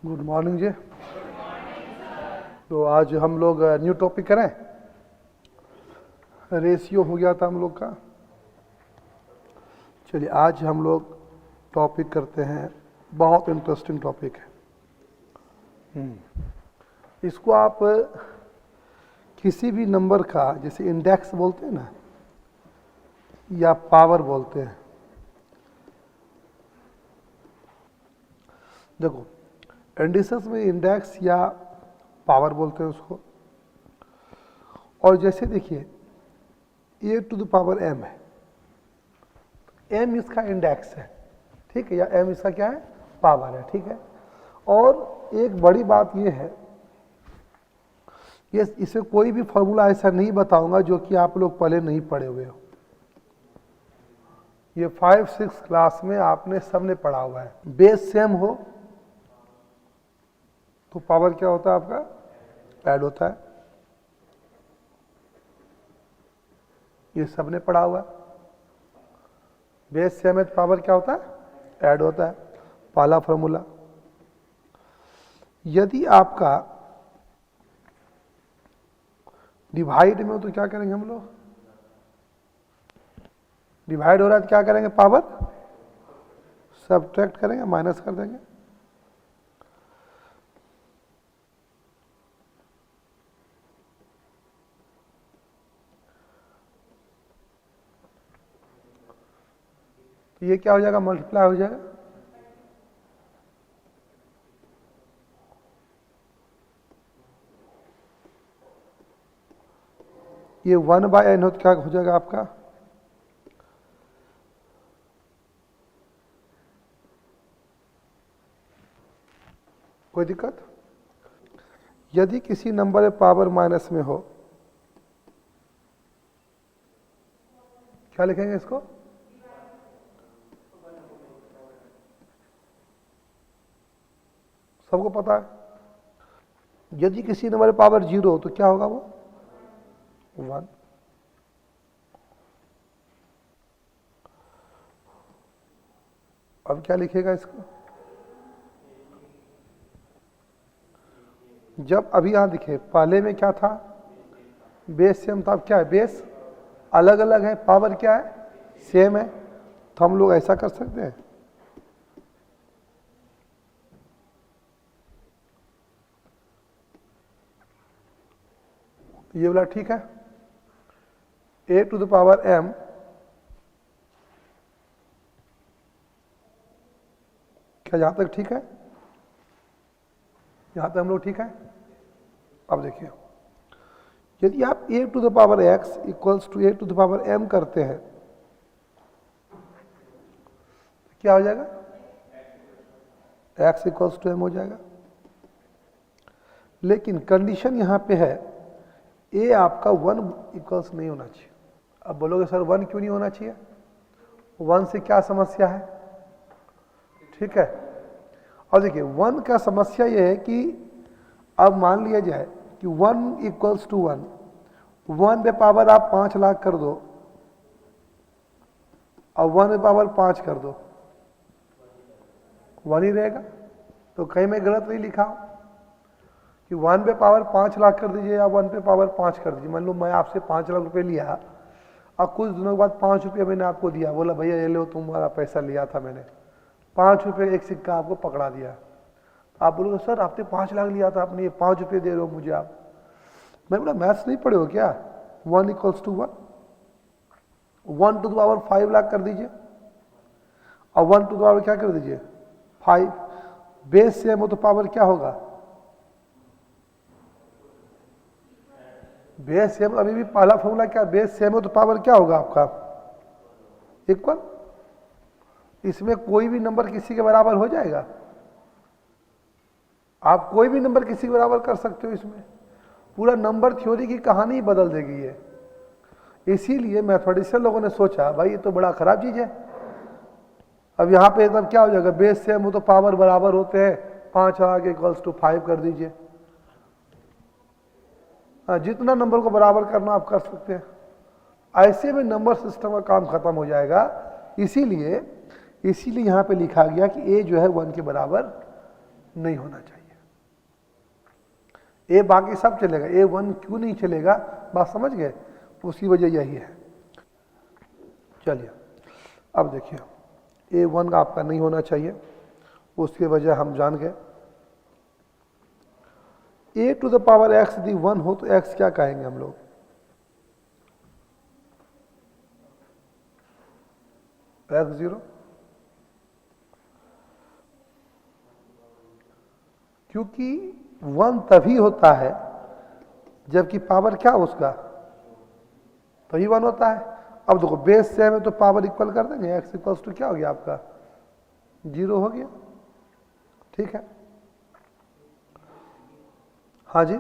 Good morning जी। तो आज हम लोग न्यू टॉपिक करें। रेशियो हो गया था हम लोग का। चलिए आज हम लोग टॉपिक करते हैं, बहुत इंटरेस्टिंग टॉपिक है। इसको आप किसी भी नंबर का, जैसे इंडेक्स बोलते हैं ना, या पावर बोलते हैं। देखो, इंडिसेस में इंडेक्स या पावर बोलते हैं उसको। और जैसे देखिए a to the power m है, m इसका इंडेक्स है, ठीक है, या m इसका क्या है, पावर है, ठीक है। और एक बड़ी बात ये है, ये इसे कोई भी फॉर्मूला ऐसा नहीं बताऊंगा जो कि आप लोग पहले नहीं पढ़े हुए हो। ये 5-6 क्लास में आपने सबने पढ़ा हुआ है। बेस सेम हो तो पावर क्या होता है आपका, ऐड होता है। ये सबने पढ़ा हुआ है। बेस सेम है तो पावर क्या होता है, ऐड होता है। पहला फॉर्मूला। यदि आपका डिवाइड में हो तो क्या करेंगे हम लोग, डिवाइड हो रहा है तो क्या करेंगे, पावर सब्ट्रैक्ट करेंगे, माइनस कर देंगे। तो ये क्या हो जाएगा, मल्टीप्लाई हो जाएगा। ये 1/n हो तो क्या हो जाएगा आपका, कोई दिक्कत। यदि किसी नंबर में पावर माइनस में हो, क्या लिखेंगे इसको, सबको पता है। यदि किसी नंबर में पावर 0 हो तो क्या होगा, वो 1। अब क्या लिखेगा इसको, जब अभी यहां दिखे पहले में क्या था, बेस सेम था, अब क्या है, बेस अलग अलग है, पावर क्या है, सेम है। तो हम लोग ऐसा कर सकते हैं, ये वाला ठीक है, a to the power m क्या यहां तक ठीक है, यहां तक हम लोग ठीक है। अब देखिए, यदि आप a to the power x equals to a to the power m करते हैं, क्या हो जाएगा, x इक्वल्स टू m हो जाएगा। लेकिन कंडीशन यहां पे है, a आपका 1 इक्वल्स नहीं होना चाहिए। अब बोलोगे सर 1 क्यों नहीं होना चाहिए, 1 से क्या समस्या है, ठीक है। और देखिए 1 का समस्या यह है कि अब मान लिया जाए कि 1 इक्वल्स टू 1, 1 पे पावर आप 5 लाख कर दो और 1 पे पावर 5 कर दो, 1 ही रहेगा। तो कहीं मैं गलत नहीं लिखा हूं कि 1 पे पावर 5 लाख कर दीजिए या 1 पे पावर 5 कर दीजिए। मान लो मैं आपसे 5 लाख रुपए लिया और कुछ दिनों के बाद 5 रुपये मैंने आपको दिया, बोला भैया ये लो तुम्हारा पैसा लिया था मैंने, 5 रुपये एक सिक्का आपको पकड़ा दिया। आप बोलोगे सर आपने 5 लाख लिया था, आपने ये 5 रुपये दे रहे हो मुझे आप। मैं बोला मैथ्स नहीं पढ़े हो क्या, 1 equals to 1, 1 to the power 5 lakh कर दीजिए और 1 टू द पावर क्या कर दीजिए, 5। बेस सेम हो तो पावर क्या होगा, बेस सेम। अभी भी पहला फॉर्मूला क्या, बेस सेम हो तो पावर क्या होगा आपका, इक्वल। इसमें कोई भी नंबर किसी के बराबर हो जाएगा, आप कोई भी नंबर किसी के बराबर कर सकते हो। इसमें पूरा नंबर थ्योरी की कहानी बदल देगी ये। इसीलिए मैथमेटिशियन लोगों ने सोचा भाई ये तो बड़ा खराब चीज है। अब यहाँ पे तब क्या हो जाएगा, बेस सेम हो तो पावर बराबर होते हैं, 5 आगे इक्वल्स टू 5 कर दीजिए। जितना नंबर को बराबर करना आप कर सकते हैं। ऐसे में नंबर सिस्टम का काम खत्म हो जाएगा। इसीलिए यहां पे लिखा गया कि a जो है 1 के बराबर नहीं होना चाहिए। ए बाकी सब चलेगा, A1 क्यों नहीं चलेगा, बात समझ गए, उसकी वजह यही है। चलिए अब देखिए A1 का आपका नहीं होना चाहिए, उसकी वजह हम जान गए। a to the power x यदि 1 हो तो x क्या कहेंगे हम लोग, x0, क्योंकि 1 तभी होता है जबकि पावर क्या उसका तभी 1 होता है। अब देखो बेस सेम है तो पावर इक्वल कर देंगे, x इक्वल्स टू क्या हो गया आपका 0 हो गया, ठीक है। हाँ जी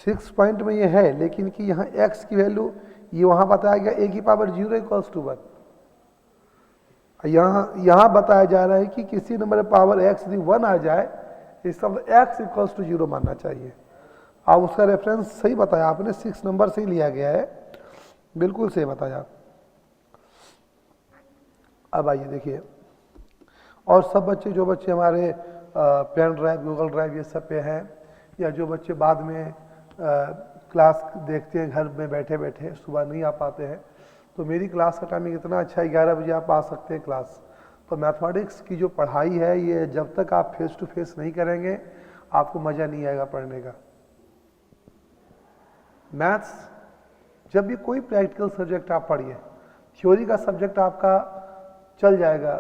6 पॉइंट में ये है, लेकिन कि यहाँ x की वैल्यू ये वहां बताया गया a की पावर 0 इक्वल्स टू 1, यहाँ बताया जा रहा है कि किसी नंबर पावर x यदि 1 आ जाए इस शब्द x इक्वल्स टू 0 मानना चाहिए। अब उसका रेफरेंस सही बताया आपने, 6 नंबर से ही लिया गया है, बिल्कुल सही बताया। अब आइए देखिए, और सब बच्चे जो बच्चे हमारे पेन ड्राइव गूगल ड्राइव ये सब पे हैं, या जो बच्चे बाद में क्लास देखते हैं घर में बैठे बैठे, सुबह नहीं आ पाते हैं, तो मेरी क्लास का टाइमिंग इतना अच्छा है 11 बजे आप आ सकते हैं क्लास। तो मैथमेटिक्स की जो पढ़ाई है ये जब तक आप फेस टू फेस नहीं करेंगे आपको मज़ा नहीं आएगा पढ़ने का। मैथ्स जब भी कोई प्रैक्टिकल सब्जेक्ट आप पढ़िए, थ्योरी का सब्जेक्ट आपका चल जाएगा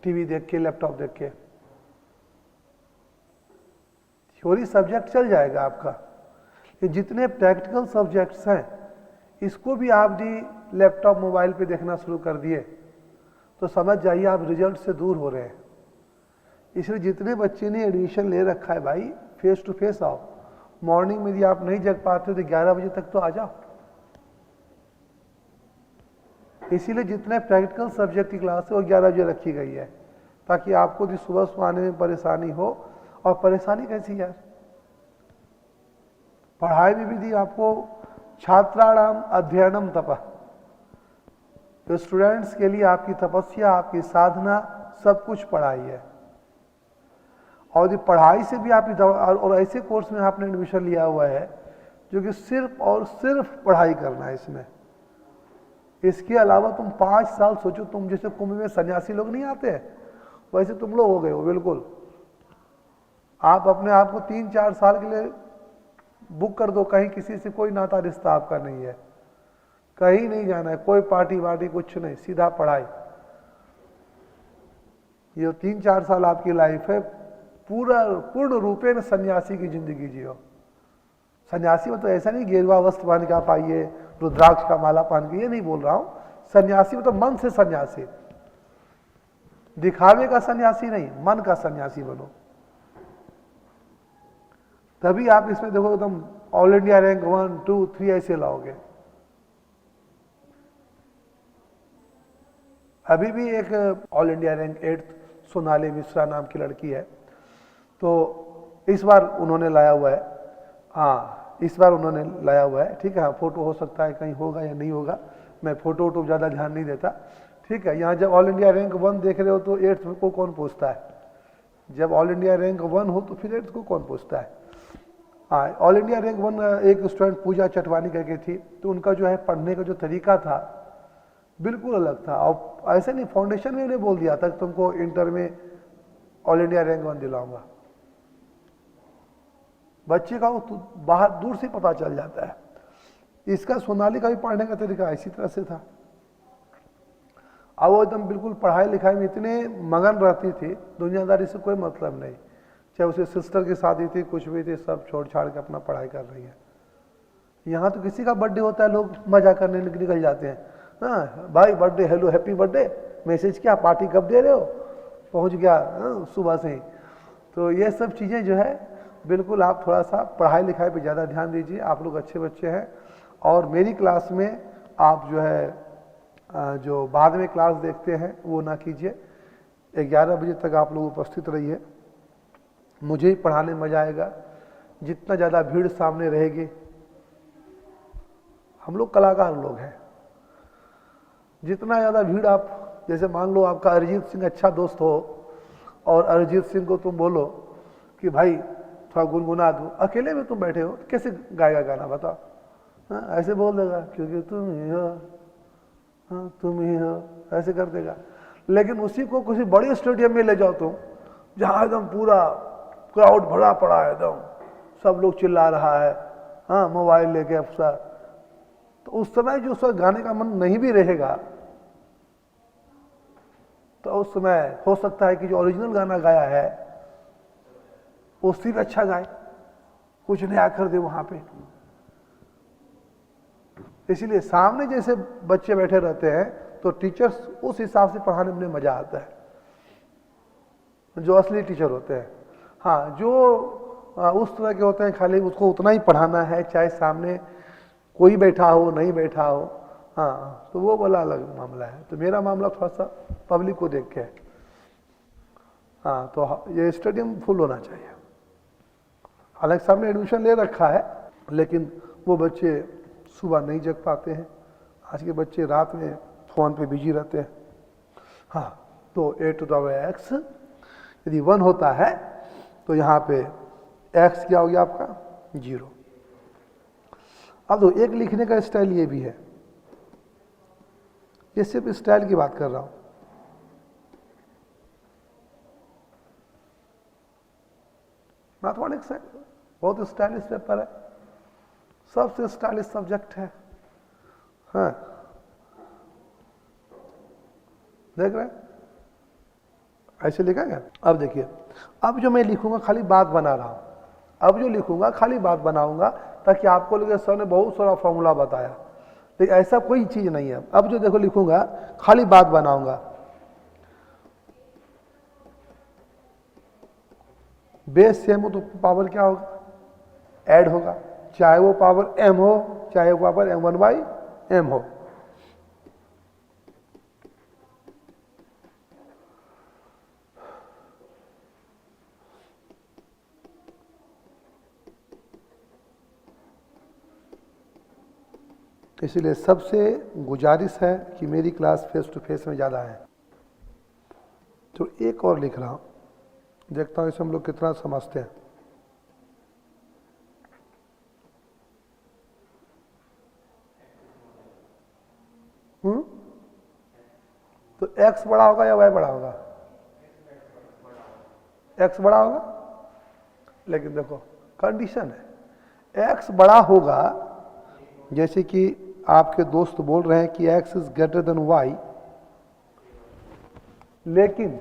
टीवी देख के लैपटॉप देख के, थ्योरी सब्जेक्ट चल जाएगा आपका। ये जितने प्रैक्टिकल सब्जेक्ट्स हैं इसको भी आप जी लैपटॉप मोबाइल पे देखना शुरू कर दिए तो समझ जाइए आप रिजल्ट से दूर हो रहे हैं। इसलिए जितने बच्चे ने एडमिशन ले रखा है भाई फेस टू फेस आओ, मॉर्निंग में यदि आप नहीं जग पाते हो तो 11 बजे तक तो आ जाओ। इसीलिए जितने प्रैक्टिकल सब्जेक्ट की क्लास है वो 11 बजे रखी गई है, ताकि आपको भी सुबह आने में परेशानी हो। और परेशानी कैसी यार, पढ़ाई में भी दी आपको छात्राणाम अध्ययनम तपः, तो स्टूडेंट्स के लिए आपकी तपस्या आपकी साधना सब कुछ पढ़ाई है। और यदि पढ़ाई से भी आप और ऐसे कोर्स में आपने एडमिशन लिया हुआ है जो कि सिर्फ और सिर्फ पढ़ाई करना है इसमें, इसके अलावा तुम 5 साल सोचो, तुम जैसे कुंभ में सन्यासी लोग नहीं आते वैसे तुम लोग हो गए हो बिल्कुल। आप अपने आप को 3-4 साल के लिए बुक कर दो, कहीं किसी से कोई नाता रिश्ता आपका नहीं है, कहीं नहीं जाना है, कोई पार्टी वार्टी कुछ नहीं, सीधा पढ़ाई। ये 3-4 साल आपकी लाइफ है, पूर्ण रूपे में सन्यासी की जिंदगी जियो। सन्यासी में तो ऐसा नहीं गेरुआ वस्त्र पहन के आप आइए रुद्राक्ष का माला पहन के, ये नहीं बोल रहा हूं। सन्यासी में तो मन से सन्यासी, दिखावे का सन्यासी नहीं, मन का सन्यासी बनो, तभी आप इसमें देखो एकदम ऑल इंडिया रैंक 1, 2, 3 ऐसे लाओगे। अभी भी एक all India rank 8 Sonali Mishra नाम की लड़की है, तो इस बार उन्होंने लाया हुआ है, हाँ इस बार उन्होंने लाया हुआ है, ठीक है। हाँ फोटो हो सकता है कहीं होगा या नहीं होगा, मैं फोटो वोटो ज़्यादा ध्यान नहीं देता, ठीक है। यहाँ जब ऑल इंडिया रैंक 1 देख रहे हो तो 8th को कौन पूछता है, जब ऑल इंडिया रैंक 1 हो तो फिर 8th को कौन पूछता है। हाँ ऑल इंडिया रैंक 1 एक स्टूडेंट पूजा चटवानी करके थी, तो उनका जो है पढ़ने का जो तरीका था बिल्कुल अलग था। और ऐसे नहीं फाउंडेशन में उन्हें बोल दिया था कि तुमको इंटर में ऑल इंडिया रैंक 1 दिलाऊंगा, बच्चे का वो बाहर दूर से पता चल जाता है। इसका सोनाली का भी पढ़ने का तरीका इसी तरह से था। अब वो एकदम बिल्कुल पढ़ाई लिखाई में इतने मगन रहती थी, दुनियादारी से कोई मतलब नहीं, चाहे उसे सिस्टर की शादी थी कुछ भी थी, सब छोड़ छाड़ के अपना पढ़ाई कर रही है। यहाँ तो किसी का बर्थडे होता है लोग मजा करने निकल जाते हैं, हाँ भाई birthday, hello happy birthday, message क्या, पार्टी कब दे रहे हो, पहुँच गया सुबह से ही। तो ये सब चीज़ें जो है बिल्कुल आप थोड़ा सा पढ़ाई लिखाई पे ज़्यादा ध्यान दीजिए। आप लोग अच्छे बच्चे हैं, और मेरी क्लास में आप जो है जो बाद में क्लास देखते हैं वो ना कीजिए। 11 बजे तक आप लोग उपस्थित रहिए, मुझे ही पढ़ाने में मजा आएगा। जितना ज़्यादा भीड़ सामने रहेगी, हम लोग कलाकार लोग हैं, जितना ज़्यादा भीड़ आप जैसे मान लो आपका अरिजीत सिंह अच्छा दोस्त हो और अरिजीत सिंह को तुम बोलो कि भाई थोड़ा गुनगुना दूँ, अकेले में तुम बैठे हो कैसे गाएगा गाना बताओ? हाँ, ऐसे बोल देगा क्योंकि तुम ही हो, हाँ तुम ही हो, ऐसे कर देगा। लेकिन उसी को किसी बड़े स्टेडियम में ले जाओ तुम, जहाँ एकदम पूरा क्राउड भरा पड़ा है, एकदम सब लोग चिल्ला रहा है, हाँ मोबाइल लेके अफसर, तो उस समय जो उसका गाने का मन नहीं भी रहेगा, तो उस समय हो सकता है कि जो ओरिजिनल गाना गाया है उससे भी अच्छा गाए, कुछ नया कर दे वहां पे। इसीलिए सामने जैसे बच्चे बैठे रहते हैं तो टीचर्स उस हिसाब से पढ़ाने में मजा आता है, जो असली टीचर होते हैं। हाँ, जो उस तरह के होते हैं खाली उसको उतना ही पढ़ाना है, चाहे सामने कोई बैठा हो नहीं बैठा हो, हाँ तो वो वाला अलग मामला है। तो मेरा मामला थोड़ा सा पब्लिक को देख के है। हाँ, तो ये स्टेडियम फुल होना चाहिए। हालांकि सामने एडमिशन ले रखा है, लेकिन वो बच्चे सुबह नहीं जग पाते हैं। आज के बच्चे रात में फ़ोन पे बिजी रहते हैं। हाँ, तो a⁴x यदि 1 होता है तो यहाँ पे x क्या हो गया आपका 0। अब तो एक लिखने का स्टाइल ये भी है, ये सिर्फ स्टाइल की बात कर रहा हूँ। मैथमेटिक्स है बहुत स्टाइलिश पेपर है, सबसे स्टाइलिश सब्जेक्ट है। हाँ, देख रहे हैं ऐसे लिखा गया। अब देखिए, अब जो मैं लिखूंगा खाली बात बना रहा हूं, अब जो लिखूंगा खाली बात बनाऊंगा ताकि आपको लगे सर ने बहुत सारा फॉर्मूला बताया, लेकिन ऐसा कोई चीज नहीं है। अब जो देखो लिखूंगा खाली बात बनाऊंगा। बेस सेम हो तो पावर क्या होगा, ऐड होगा, चाहे वो पावर m हो चाहे वो पावर m1/m हो। इसलिए सबसे गुजारिश है कि मेरी क्लास फेस टू फेस में ज़्यादा है। तो एक और लिख रहा हूँ, देखता हूँ इसे हम लोग कितना समझते हैं। तो x बड़ा होगा या y बड़ा होगा? x बड़ा होगा, लेकिन देखो कंडीशन है x बड़ा होगा, जैसे कि आपके दोस्त बोल रहे हैं कि x is greater than y, लेकिन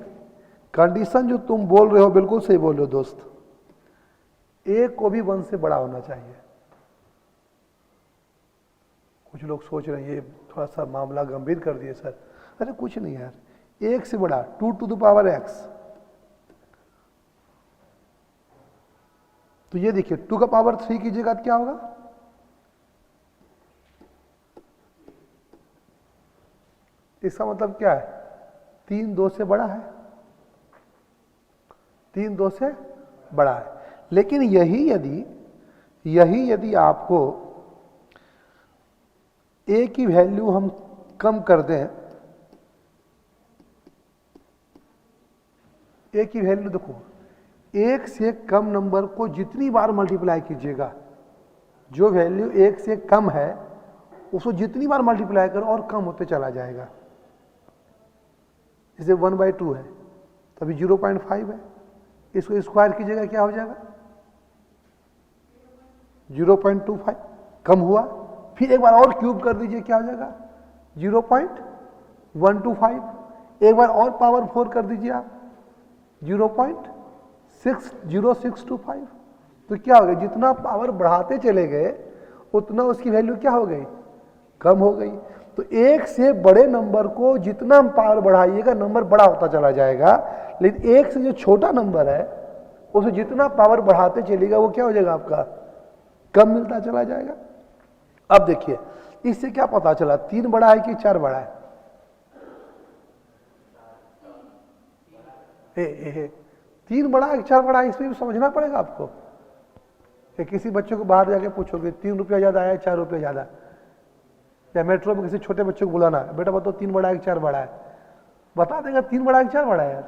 कंडीशन जो तुम बोल रहे हो बिल्कुल सही बोल रहे हो दोस्त, a को भी 1 से बड़ा होना चाहिए। कुछ लोग सोच रहे हैं ये थोड़ा सा मामला गंभीर कर दिए सर। अरे कुछ नहीं यार, 1 से बड़ा 2 टू द पावर x। तो ये देखिए 2 का पावर 3 कीजिएगा तो क्या होगा, इसका मतलब क्या है 3 2 से बड़ा है, 3 2 से बड़ा है। लेकिन यही यदि आपको a की वैल्यू हम कम कर दें, a की वैल्यू देखो 1 से कम नंबर को जितनी बार मल्टीप्लाई कीजिएगा, जो वैल्यू 1 से कम है उसको जितनी बार मल्टीप्लाई करो और कम होते चला जाएगा। जैसे 1/2 है तो अभी 0.5 है, इसको स्क्वायर कीजिएगा क्या हो जाएगा 0.25, कम हुआ। फिर एक बार और क्यूब कर दीजिए क्या हो जाएगा 0.125, एक बार और पावर 4 कर दीजिए आप 0.60625। तो क्या हो गया, जितना पावर बढ़ाते चले गए उतना उसकी वैल्यू क्या हो गई, कम हो गई। तो 1 से बड़े नंबर को जितना पावर बढ़ाइएगा नंबर बड़ा होता चला जाएगा, लेकिन 1 से जो छोटा नंबर है उसे जितना पावर बढ़ाते चलेगा वो क्या हो जाएगा आपका, कम मिलता चला जाएगा। अब देखिए इससे क्या पता चला 3 बड़ा है कि 4 बड़ा है? 3 बड़ा है 4 बड़ा है, इसमें भी समझना पड़ेगा आपको। कि किसी बच्चे को बाहर जाके पूछोगे 3 रुपया ज्यादा है 4 रुपया ज्यादा, या मेट्रो में किसी छोटे बच्चे को बुलाना बेटा बताओ 3 बड़ा है कि 4 बड़ा है, बता देगा 3 बड़ा है 4 बड़ा है यार,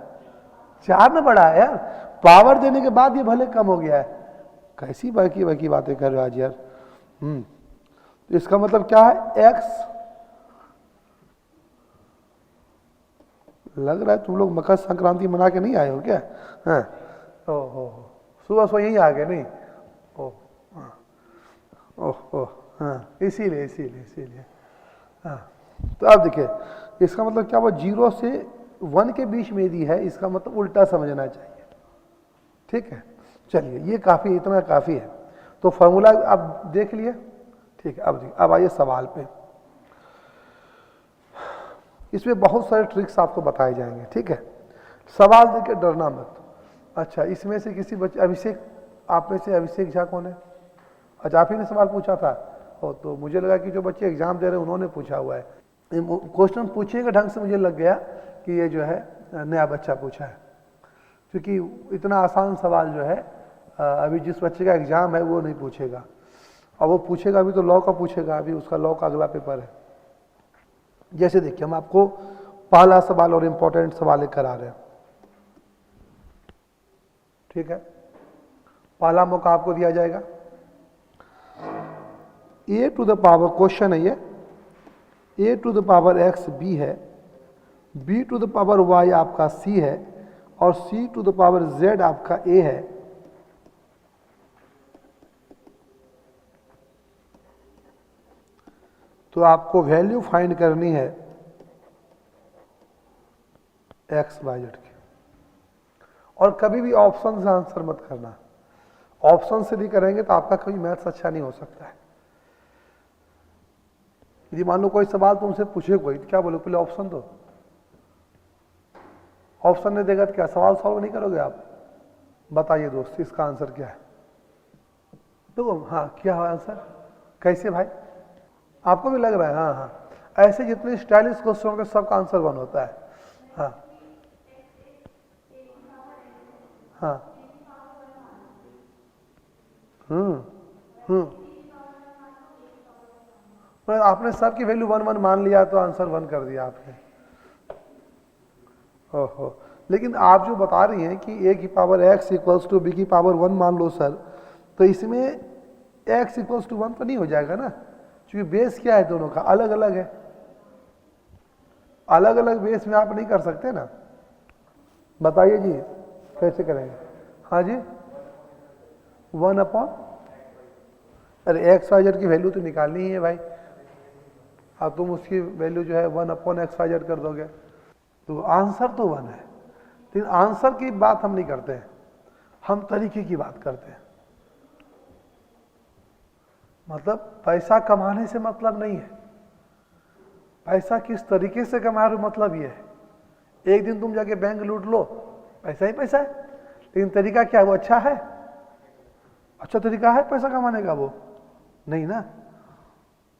4 में बड़ा है यार, पावर देने के बाद ये भले कम हो गया है। कैसी बाकी बाकी बातें कर रहे हो आज यार। तो इसका मतलब क्या है, x, लग रहा है तुम लोग मकर संक्रांति मना के नहीं आए हो क्या? हाँ, ओहो, सुबह सुबह यही आ गए नहीं? ओह, हाँ, इसीलिए हाँ। तो अब देखिए इसका मतलब क्या हुआ, 0 से 1 के बीच में यदि है, इसका मतलब उल्टा समझना चाहिए। ठीक है, चलिए ये काफ़ी, इतना काफ़ी है। तो फॉर्मूला आप देख लिए, ठीक है। अब आइए सवाल पे। इसमें बहुत सारे ट्रिक्स आपको बताए जाएंगे, ठीक है। सवाल देख के डरना मत। अच्छा, इसमें से किसी बच्चे, अभिषेक, आप में से अभिषेक झा कौन है? अच्छा, आप ही ने सवाल पूछा था। तो मुझे लगा कि जो बच्चे एग्जाम दे रहे हैं उन्होंने पूछा हुआ है। क्वेश्चन पूछने के ढंग से मुझे लग गया कि ये जो है नया बच्चा पूछा है, क्योंकि इतना आसान सवाल जो है अभी जिस बच्चे का एग्जाम है वो नहीं पूछेगा, और वो पूछेगा अभी तो लॉ का पूछेगा, अभी उसका लॉ का अगला पेपर है। जैसे देखिए, हम आपको पहला सवाल और इंपॉर्टेंट सवाल करा रहे हैं, ठीक है। पहला मौका आपको दिया जाएगा। a to the power, question है ये, a to the power x b है, b to the power y आपका c है, और c to the power z आपका a है। तो आपको वैल्यू फाइंड करनी है x y z की, और कभी भी ऑप्शन से आंसर मत करना। ऑप्शन से भी करेंगे तो आपका कोई मैथ्स अच्छा नहीं हो सकता है। यदि मान लो कोई सवाल तुमसे पूछे कोई, तो क्या बोलो, पहले ऑप्शन दो। ऑप्शन नहीं देगा तो क्या सवाल सॉल्व नहीं करोगे आप? बताइए दोस्त, इसका आंसर क्या है? देखो, हाँ, क्या है आंसर? कैसे भाई, आपको भी लग रहा है? हाँ हाँ, ऐसे जितने स्टाइलिश क्वेश्चन होंगे सबका आंसर 1 होता है। हाँ हाँ, पर आपने सबकी वैल्यू 1 1 मान लिया तो आंसर 1 कर दिया आपने। ओहो, लेकिन आप जो बता रही हैं कि a की power x equals to b की पावर 1 मान लो सर, तो इसमें x इक्वल्स टू 1 तो नहीं हो जाएगा ना, क्योंकि बेस क्या है दोनों का, अलग अलग है। अलग अलग बेस में आप नहीं कर सकते ना। बताइए जी, कैसे करेंगे? हाँ जी, 1 अपॉन, अरे एक्स वाई जेड की वैल्यू तो निकालनी ही है भाई। अब तुम उसकी वैल्यू जो है 1 अपॉन एक्स वाई जेड कर दोगे, तो आंसर तो 1 है। लेकिन आंसर की बात हम नहीं करते हैं, हम तरीके की बात करते हैं। मतलब पैसा कमाने से मतलब नहीं है, पैसा किस तरीके से कमा रहे हो मतलब ये है। एक दिन तुम जाके बैंक लूट लो, पैसा ही पैसा है, लेकिन तरीका क्या है, वो अच्छा है? अच्छा तरीका है पैसा कमाने का? वो नहीं ना।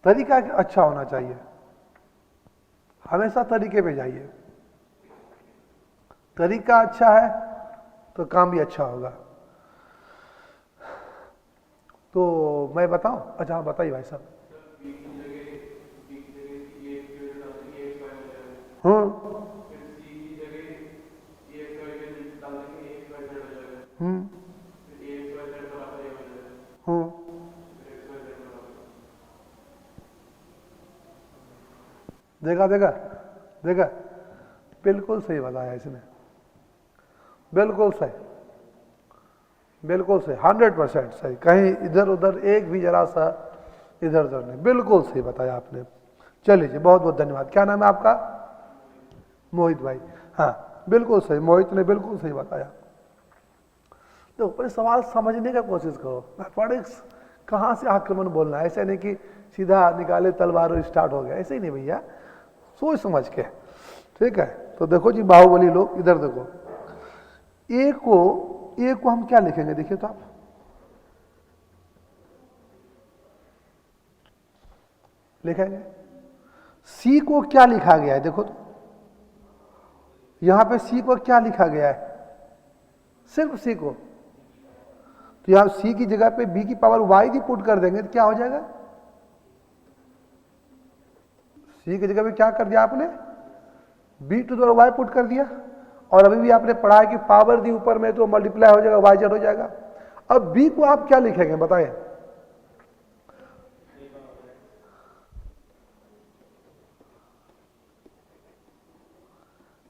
तरीका अच्छा होना चाहिए, हमेशा तरीके पे जाइए। तरीका अच्छा है तो काम भी अच्छा होगा। तो मैं बताऊं? अच्छा हाँ, बताइए भाई साहब। देखा देखा देखा, बिल्कुल सही बताया इसने, बिल्कुल सही, बिल्कुल सही, 100% सही, कहीं इधर उधर एक भी जरा सा इधर उधर नहीं, बिल्कुल सही बताया आपने। चलिए जी, बहुत बहुत धन्यवाद। क्या नाम है आपका? मोहित भाई। हाँ बिल्कुल सही, मोहित ने बिल्कुल सही बताया। तो पहले सवाल समझने का कोशिश करो। मैथमेटिक्स कहाँ से आक्रमण बोलना है, ऐसे नहीं कि सीधा निकाले तलवार और स्टार्ट हो गया, ऐसे ही नहीं भैया, सोच समझ के, ठीक है। तो देखो जी बाहुबली लोग, इधर देखो, ए को हम क्या लिखेंगे, देखिए तो आप, लिखेंगे। सी को क्या लिखा गया है, देखो तो, यहां पे सी को क्या लिखा गया है, सिर्फ सी को। तो यहां सी की जगह पे बी की पावर वाई भी पुट कर देंगे तो क्या हो जाएगा? सी की जगह पे क्या कर दिया आपने? B to the power Y put कर दिया, और अभी भी आपने पढ़ा है कि पावर दी ऊपर में तो मल्टीप्लाई हो जाएगा, वाई जेड हो जाएगा। अब बी को आप क्या लिखेंगे बताएं?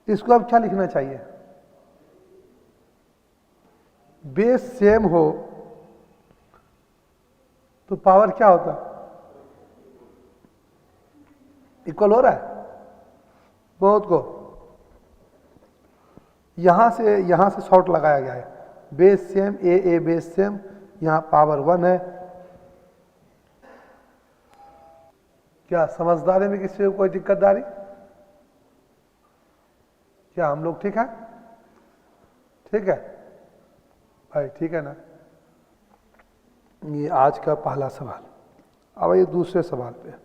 इसको अब क्या लिखना चाहिए? बेस सेम हो तो पावर क्या होता? इक्वल हो रहा है बहुत को, यहां से शॉर्ट लगाया गया है। बेस सेम, ए बेस सेम, यहां पावर 1 है। क्या समझदारी में किसी को कोई दिक्कतदारी? क्या हम लोग ठीक है? ठीक है भाई, ठीक है ना? ये आज का पहला सवाल। अब ये दूसरे सवाल पे।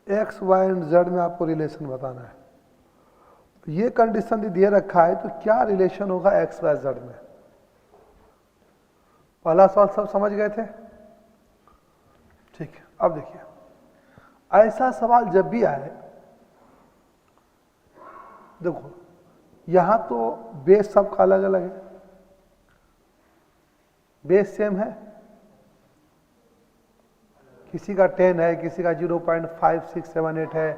एक्स वाई एंड जेड में आपको रिलेशन बताना है। ये कंडीशन दे रखा है तो क्या रिलेशन होगा एक्स वाई जेड में? पहला सवाल सब समझ गए थे? ठीक है, अब देखिए, ऐसा सवाल जब भी आए, देखो यहां तो बेस सबका अलग अलग है, बेस सेम है, किसी का 10 है, किसी का 0.5678 है,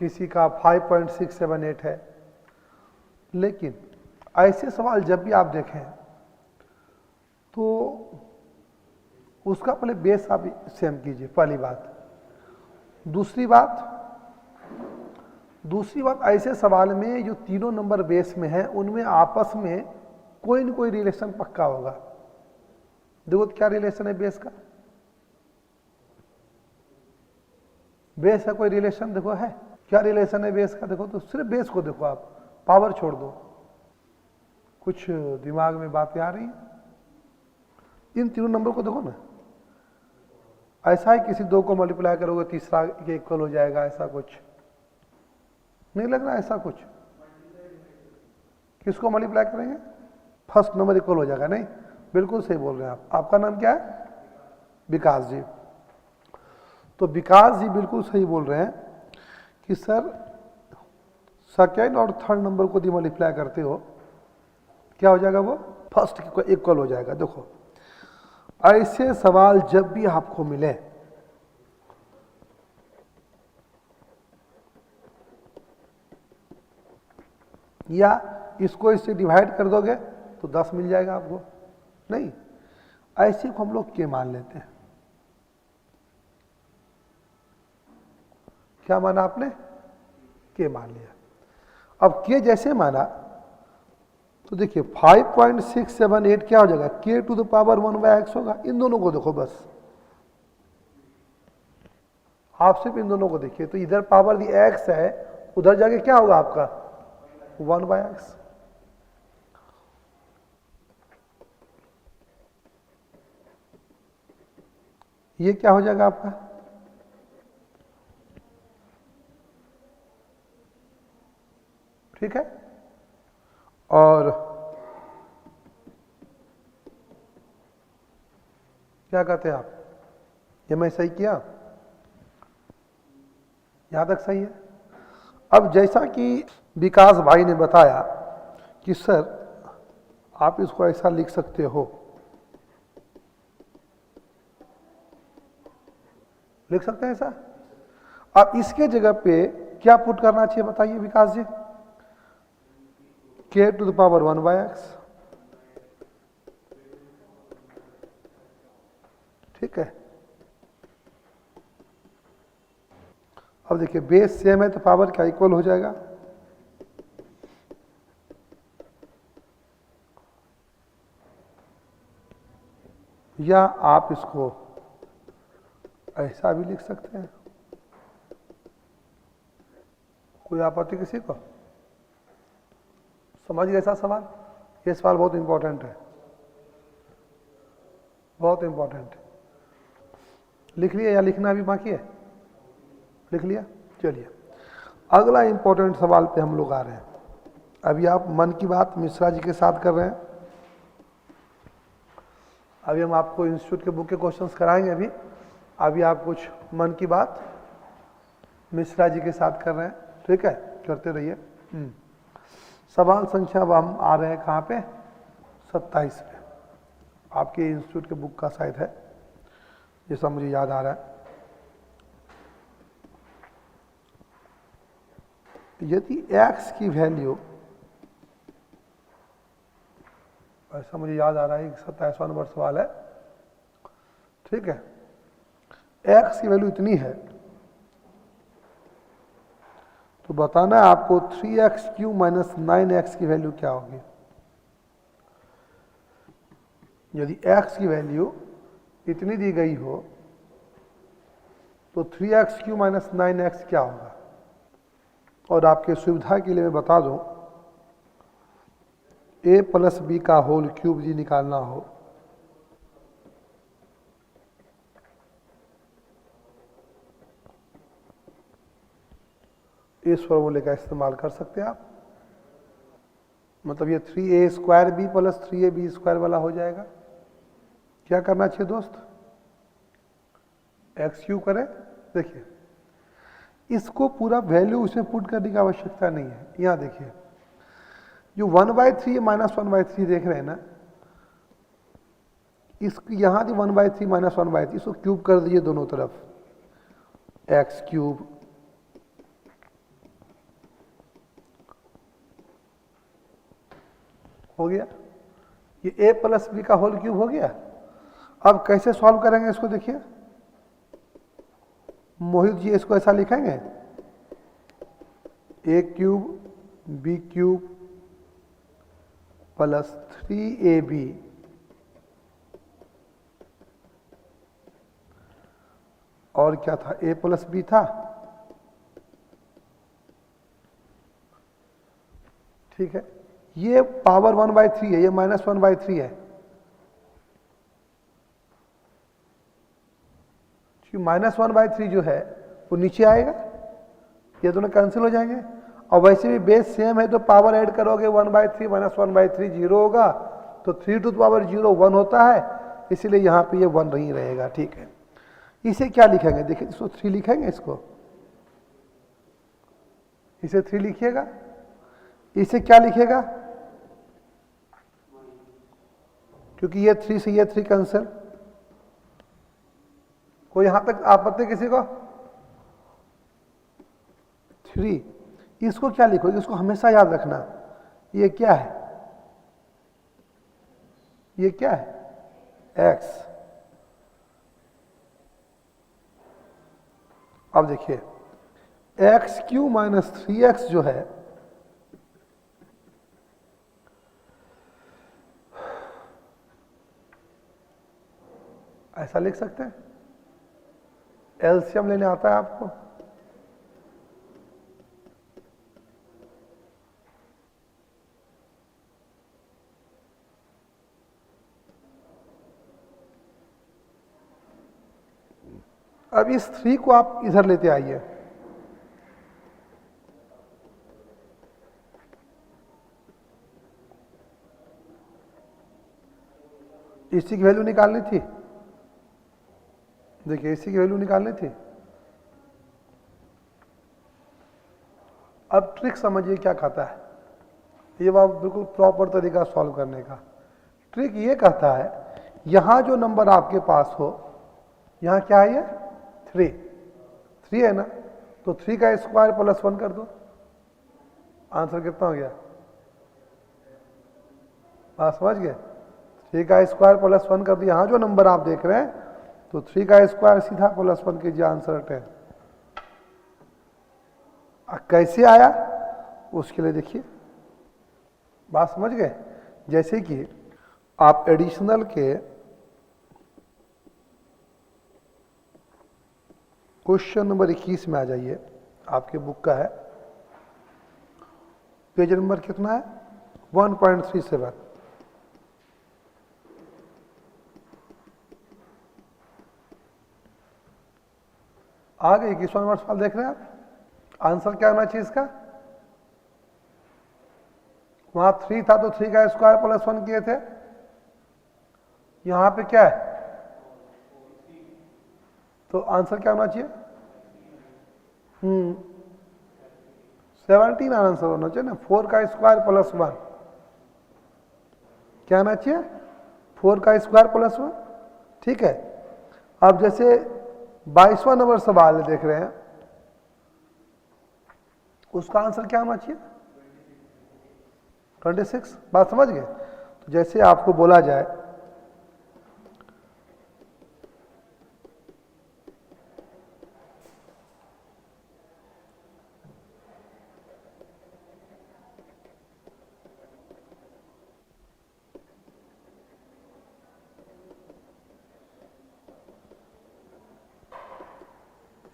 किसी का 5.678 है। लेकिन ऐसे सवाल जब भी आप देखें तो उसका पहले बेस आप सेम कीजिए, पहली बात। दूसरी बात ऐसे सवाल में जो तीनों नंबर बेस में है उनमें आपस में कोई न कोई रिलेशन पक्का होगा। देखो क्या रिलेशन है बेस का? बेस का कोई रिलेशन देखो है क्या? रिलेशन है बेस का? देखो तो सिर्फ बेस को देखो, आप पावर छोड़ दो। कुछ दिमाग में बातें आ रही हैं? इन तीनों नंबर को देखो ना, ऐसा ही किसी दो को मल्टीप्लाई करोगे तीसरा के इक्वल हो जाएगा, ऐसा कुछ नहीं लग रहा? ऐसा कुछ किसको मल्टीप्लाई करेंगे? फर्स्ट नंबर इक्वल हो जाएगा। नहीं, बिल्कुल सही बोल रहे हैं आप। आपका नाम क्या है? विकास जी। तो विकास जी बिल्कुल सही बोल रहे हैं कि सर सेकेंड और थर्ड नंबर को यदि मल्टीप्लाई करते हो क्या हो जाएगा? वो फर्स्ट के इक्वल हो जाएगा। देखो ऐसे सवाल जब भी आपको मिले या इसको इससे डिवाइड कर दोगे तो 10 मिल जाएगा आपको। नहीं, ऐसे को हम लोग के मान लेते हैं। क्या माना आपने? के मान लिया। अब के जैसे माना तो देखिए 5.678 क्या हो जाएगा? के टू द पावर 1/x होगा। इन दोनों को देखो बस, आप सिर्फ इन दोनों को देखिए। तो इधर पावर दी x है, उधर जाके क्या होगा आपका? 1/x। ये क्या हो जाएगा आपका? ठीक है। और क्या कहते हैं आप? ये मैं सही किया? यहां तक सही है। अब जैसा कि विकास भाई ने बताया कि सर आप इसको ऐसा लिख सकते हो, लिख सकते हैं ऐसा। अब इसके जगह पे क्या पुट करना चाहिए बताइए विकास जी? के टू द पावर 1/x। ठीक है। अब देखिए बेस सेम है तो पावर क्या इक्वल हो जाएगा? या आप इसको ऐसा भी लिख सकते हैं। कोई आपत्ति किसी को? समझ गए ऐसा सवाल? ये सवाल बहुत इंपॉर्टेंट है, बहुत इंपॉर्टेंट है। लिख लिया या लिखना अभी बाकी है? लिख लिया? चलिए अगला इंपॉर्टेंट सवाल पे हम लोग आ रहे हैं। अभी आप मन की बात मिश्रा जी के साथ कर रहे हैं। अभी हम आपको इंस्टीट्यूट के बुक के क्वेश्चंस कराएंगे। अभी आप कुछ मन की बात मिश्रा जी के साथ कर रहे हैं, ठीक है, करते रहिए। सवाल संख्या अब हम आ रहे हैं कहाँ पे, 27 पे। आपके इंस्टीट्यूट के बुक का शायद है, जैसा मुझे याद आ रहा है। यदि x की वैल्यू, ऐसा मुझे याद आ रहा है, 27वां नंबर सवाल है, ठीक है, x की वैल्यू इतनी है तो बताना है आपको 3x³ माइनस 9x की वैल्यू क्या होगी। यदि x की वैल्यू इतनी दी गई हो तो 3x³ माइनस 9x क्या होगा। और आपके सुविधा के लिए मैं बता दूं, a प्लस बी का होल क्यूब जी निकालना हो इस फॉर्मूले का इस्तेमाल कर सकते हैं आप। मतलब ये 3a² प्लस 3ab² वाला हो जाएगा। क्या करना चाहिए दोस्त, x³ करें। देखिए इसको पूरा वैल्यू उसमें पुट करने की आवश्यकता नहीं है। यहां देखिए जो 1/3 माइनस 1/3 देख रहे हैं ना, इसको यहां थी 1/3 माइनस 1/3, इसको क्यूब कर दीजिए दोनों तरफ, x³ हो गया। ये a प्लस बी का होल क्यूब हो गया। अब कैसे सॉल्व करेंगे इसको, देखिए मोहित जी इसको ऐसा लिखेंगे, a³ b³ प्लस 3ab और क्या था, a प्लस बी था, ठीक है। ये पावर 1/3 है, ये माइनस 1/3 है। माइनस 1/3 जो है वो नीचे आएगा, ये दोनों कैंसिल हो जाएंगे। और वैसे भी बेस सेम है तो पावर ऐड करोगे 1/3 माइनस 1/3 0 होगा, तो 3 टू द पावर 0 1 होता है, इसीलिए यहाँ पे ये 1 नहीं रहेगा, ठीक है। इसे क्या लिखेंगे, देखिए इसको 3 लिखेंगे, इसे 3 लिखिएगा। इसे क्या लिखेगा, क्योंकि ये 3 से ये 3 कैंसिल। कोई यहां तक आपत्ति किसी को, 3। इसको क्या लिखोगे, इसको हमेशा याद रखना, ये क्या है, ये क्या है, x। अब देखिए x³ माइनस 3x जो है, ऐसा लिख सकते हैं। एलसीएम लेने आता है आपको, अब इस 3 को आप इधर लेते आइए, इसी की वैल्यू निकालनी थी। देखिए इसी की वैल्यू निकालनी थी। अब ट्रिक समझिए क्या कहता है, ये बात बिल्कुल प्रॉपर तरीका सॉल्व करने का। ट्रिक ये कहता है, यहां जो नंबर आपके पास हो, यहां क्या है, ये 3 है ना, तो 3 का स्क्वायर प्लस 1 कर दो। आंसर कितना हो गया, बात समझ गए। 3 का स्क्वायर प्लस 1 कर दिया। यहां जो नंबर आप देख रहे हैं, तो 3 का स्क्वायर सीधा प्लस 1 कीजिए, आंसर 10। कैसे आया उसके लिए देखिए, बात समझ गए। जैसे कि आप एडिशनल के क्वेश्चन नंबर 21 में आ जाइए, आपके बुक का है, पेज नंबर कितना है, 1.37। आ गए 21वां नंबर सवाल देख रहे हैं आप। आंसर क्या होना चाहिए इसका? वहां 3 था तो 3 का स्क्वायर प्लस 1 किए थे, यहां पे क्या है? तो आंसर क्या होना चाहिए? 17 आंसर होना चाहिए ना। 4 का स्क्वायर प्लस 1 क्या आना चाहिए? 4 का स्क्वायर प्लस 1। ठीक है, अब जैसे 22वां नंबर सवाल देख रहे हैं, उसका आंसर क्या होना चाहिए? 26। बात समझ गए? तो जैसे आपको बोला जाए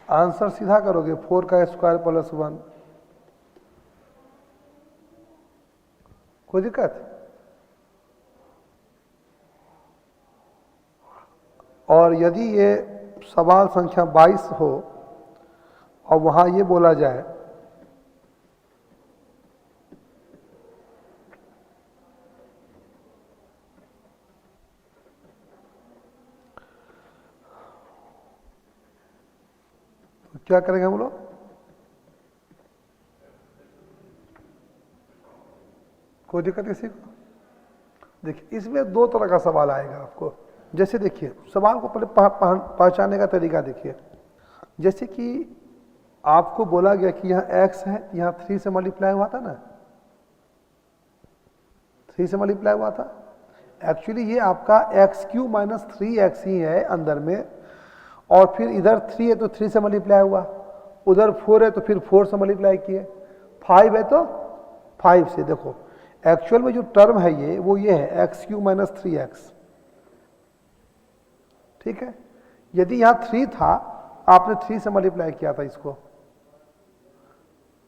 आंसर सीधा करोगे 4 का स्क्वायर प्लस 1, कोई दिक्कत? और यदि ये सवाल संख्या 22 हो और वहां ये बोला जाए तो क्या करेंगे हम लोग? कोई दिक्कत इसी को? देखिए, इसमें 2 तरह का सवाल आएगा आपको। जैसे देखिए, सवाल को पहले पहचानने का तरीका देखिए। जैसे कि आपको बोला गया कि यहाँ x है, यहाँ 3 से मल्टीप्लाई हुआ था ना, 3 से मल्टीप्लाई हुआ था। एक्चुअली ये आपका x³ माइनस 3x ही है अंदर में, और फिर इधर 3 है तो 3 से मल्टीप्लाई हुआ, उधर 4 है तो फिर 4 से मल्टीप्लाई किए, 5 है तो 5 से। देखो एक्चुअल में जो टर्म है ये है x³ माइनस 3x। ठीक है, यदि यहां 3 था, आपने 3 से मल्टीप्लाई किया था इसको,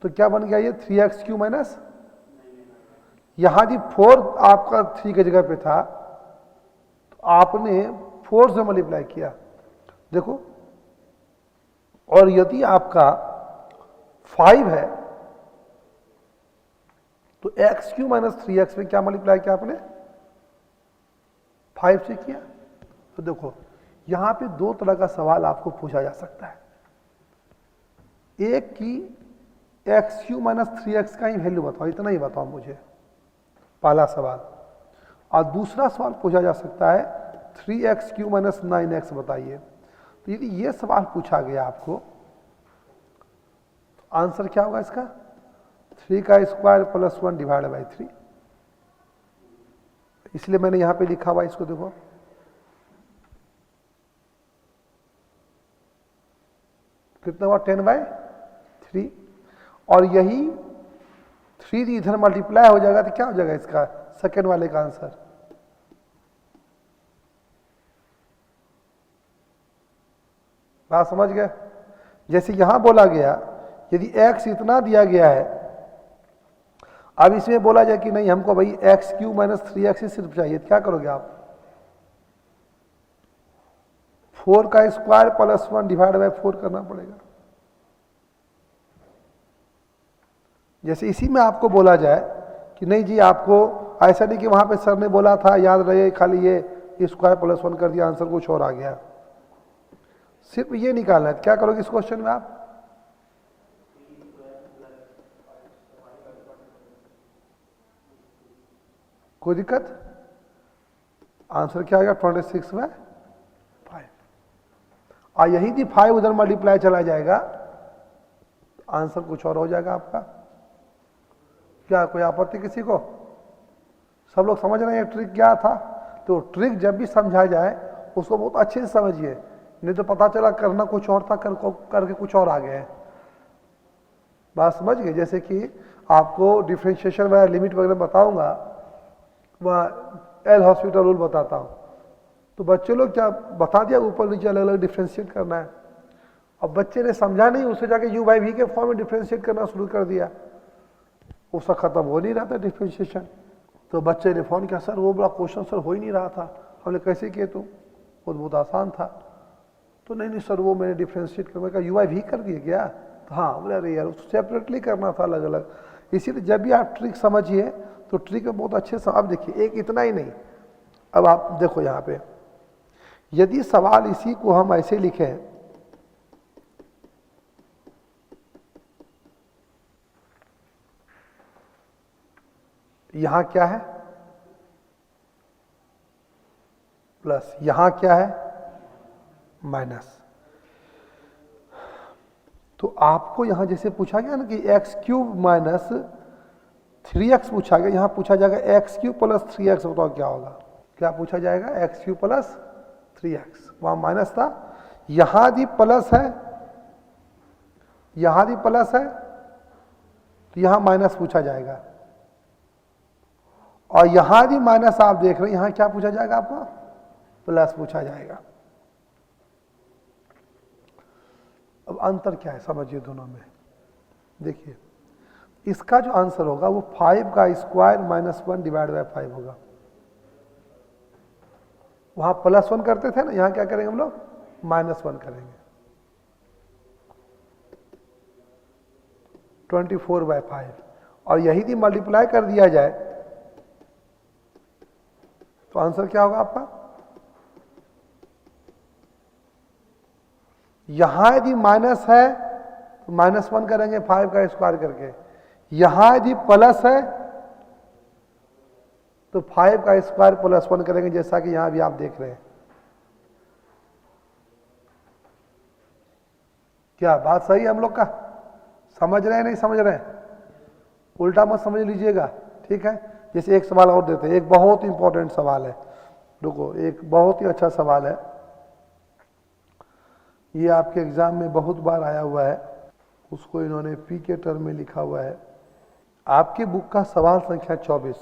तो क्या बन गया ये 3x³ माइनस, यहां यदि 4 आपका 3 की जगह पे था तो आपने 4 से मल्टीप्लाई किया। देखो, और यदि आपका 5 है तो x³ माइनस 3x में क्या मल्टीप्लाई किया आपने? 5 से किया। तो देखो यहां पे 2 तरह का सवाल आपको पूछा जा सकता है। एक कि x³ माइनस 3x का ही वैल्यू बताओ, इतना ही बताओ मुझे, पहला सवाल। और दूसरा सवाल पूछा जा सकता है 3x³ माइनस 9x बताइए। तो यदि ये सवाल पूछा गया आपको तो आंसर क्या होगा इसका? 3 का स्क्वायर प्लस 1 डिवाइड बाई 3। इसलिए मैंने यहां पे लिखा हुआ, इसको देखो, कितना हुआ? 10/3। और यही 3 इधर मल्टीप्लाई हो जाएगा तो क्या हो जाएगा इसका सेकेंड वाले का आंसर? बात समझ गए? जैसे यहां बोला गया यदि x इतना दिया गया है, अब इसमें बोला जाए कि नहीं हमको भाई x³ माइनस 3x ही सिर्फ चाहिए, तो क्या करोगे आप? 4 का स्क्वायर प्लस 1 डिवाइड बाई 4 करना पड़ेगा। जैसे इसी में आपको बोला जाए कि नहीं जी, आपको ऐसा नहीं कि वहां पे सर ने बोला था याद रहे खाली ये स्क्वायर प्लस 1 कर दिया, आंसर कुछ और आ गया, सिर्फ ये निकालना है। क्या करोगे इस क्वेश्चन में आप? कोई दिक्कत? आंसर क्या आएगा? 26/5। और यही थी 5 उधर मल्टीप्लाई चला जाएगा, आंसर कुछ और हो जाएगा आपका। क्या कोई आपत्ति किसी को? सब लोग समझ रहे हैं ट्रिक क्या था? तो ट्रिक जब भी समझा जाए उसको बहुत अच्छे से समझिए, नहीं तो पता चला करना कुछ और था, करके कुछ और आ गए। बात समझ गए? जैसे कि आपको डिफ्रेंशिएशन वगैरह लिमिट वगैरह बताऊंगा, वह एल हॉस्पिटल रूल बताता हूं, तो बच्चे लोग क्या बता दिया, ऊपर नीचे अलग अलग डिफ्रेंशिएट करना है। अब बच्चे ने समझा नहीं, उसे जाके u बाई v के फॉर्म में डिफ्रेंशिएट करना शुरू कर दिया, उसका खत्म हो नहीं रहा था डिफ्रेंशिएशन। तो बच्चे ने फोन किया, सर वो बड़ा क्वेश्चन सर हो ही नहीं रहा था। हमने कैसे किए? तो बहुत आसान था। तो नहीं सर वो मैंने डिफ्रेंशिएट कर, मैं कहा u बाई v कर दिए क्या? तो हाँ बोले अरे यार उसको सेपरेटली करना था अलग अलग। इसीलिए जब भी आप ट्रिक समझिए तो ट्रिक में बहुत अच्छे से, अब देखिए एक इतना ही नहीं, अब आप देखो यहाँ पे यदि सवाल इसी को हम ऐसे लिखें, यहां क्या है प्लस, यहां क्या है माइनस, तो आपको यहां जैसे पूछा गया ना कि एक्स क्यूब माइनस 3x पूछा गया, यहां पूछा जाएगा एक्स क्यूब प्लस 3x, बताओ क्या होगा, क्या पूछा जाएगा एक्स क्यूब प्लस 3x, वहां माइनस था, यहां यदि प्लस है, यहां यदि प्लस है तो यहां माइनस पूछा जाएगा, और यहां यदि माइनस आप देख रहे हैं यहां क्या पूछा जाएगा आपको प्लस पूछा जाएगा। अब अंतर क्या है समझिए दोनों में, देखिए इसका जो आंसर होगा वो 5 का स्क्वायर माइनस 1 डिवाइड बाय 5 होगा। वहां +1 करते थे ना, यहां क्या करेंगे हम लोग -1 करेंगे, 24/5, और यही यदि मल्टीप्लाई कर दिया जाए तो आंसर क्या होगा आपका, यहां यदि माइनस है तो -1 करेंगे 5 का स्क्वायर करके, यहां यदि प्लस है तो 5 का स्क्वायर +1 करेंगे, जैसा कि यहां भी आप देख रहे हैं। क्या बात सही है हम लोग का, समझ रहे हैं नहीं समझ रहे हैं, उल्टा मत समझ लीजिएगा, ठीक है। जैसे एक सवाल और देते हैं, एक बहुत इंपॉर्टेंट सवाल है, रुको, एक बहुत ही अच्छा सवाल है, ये आपके एग्जाम में बहुत बार आया हुआ है, उसको इन्होंने पी के टर्म में लिखा हुआ है। आपकी बुक का सवाल संख्या 24,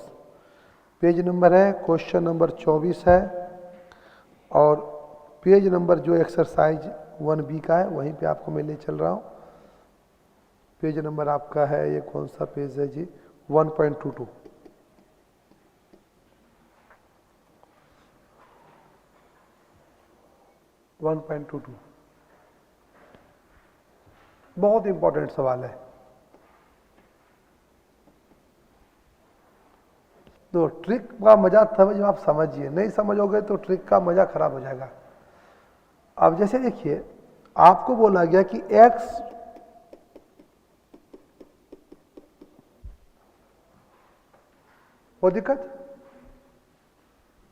पेज नंबर है, क्वेश्चन नंबर 24 है, और पेज नंबर जो एक्सरसाइज 1B का है वहीं पे आपको मैं ले चल रहा हूँ। पेज नंबर आपका है, ये कौन सा पेज है जी, 1.22। बहुत इंपॉर्टेंट सवाल है। तो ट्रिक का मजा तब जब आप समझिए, नहीं समझोगे तो ट्रिक का मजा खराब हो जाएगा। अब जैसे देखिए आपको बोला गया कि x वो दिक्कत,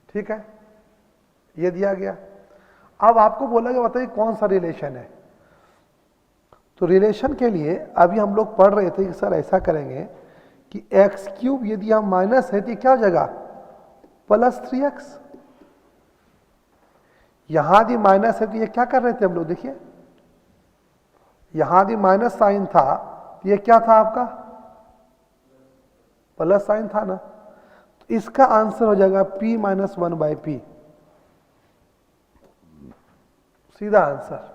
ठीक है, ये दिया गया। अब आपको बोला गया बताइए कौन सा रिलेशन है, तो रिलेशन के लिए अभी हम लोग पढ़ रहे थे कि सर ऐसा करेंगे कि एक्स क्यूब यदि हम माइनस है तो क्या हो जाएगा +3x, यहां यदि माइनस है तो ये क्या कर रहे थे हम लोग, देखिए यहां यदि माइनस साइन था तो ये क्या था आपका प्लस साइन था ना, तो इसका आंसर हो जाएगा p - 1/p, सीधा आंसर।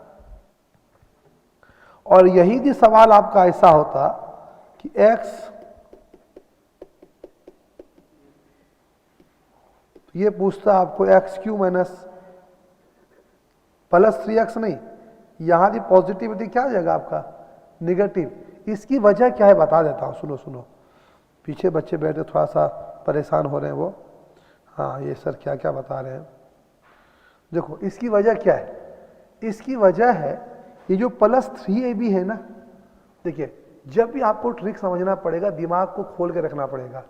और यही भी सवाल आपका ऐसा होता कि x, ये पूछता आपको x³ माइनस +3x, नहीं, यहां भी पॉजिटिविटी क्या हो जाएगा आपका निगेटिव। इसकी वजह क्या है बता देता हूं, सुनो सुनो, पीछे बच्चे बैठे थोड़ा सा परेशान हो रहे हैं वो, हाँ ये सर क्या क्या बता रहे हैं, देखो इसकी वजह क्या है, इसकी वजह है ये जो +3ab है ना, देखिए जब भी आपको ट्रिक समझना पड़ेगा दिमाग को खोल के रखना पड़ेगा।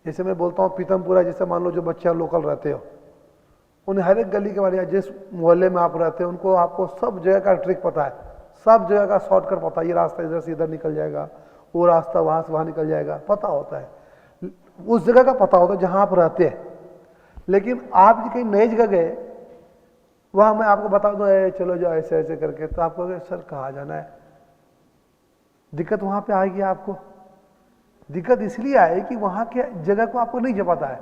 जैसे मैं बोलता हूँ पीतमपुरा, जैसे मान लो जो बच्चे लोकल रहते हो, उन्हें हर एक गली के बारे में, जिस मोहल्ले में आप रहते हो उनको आपको सब जगह का ट्रिक पता है, सब जगह का शॉर्टकट पता है, ये रास्ता इधर से इधर निकल जाएगा, वो रास्ता वहां से वहां निकल जाएगा, पता होता है, उस जगह का पता होता है जहां आप रहते हैं। लेकिन आप कहीं नई जगह गए, वहां मैं आपको बता दूं चलो जाओ ऐसे ऐसे करके, तो आप कहोगे सर कहाँ जाना है, दिक्कत वहां पे आएगी आपको। दिक्कत इसलिए आए कि वहां के जगह को आपको नहीं पता है,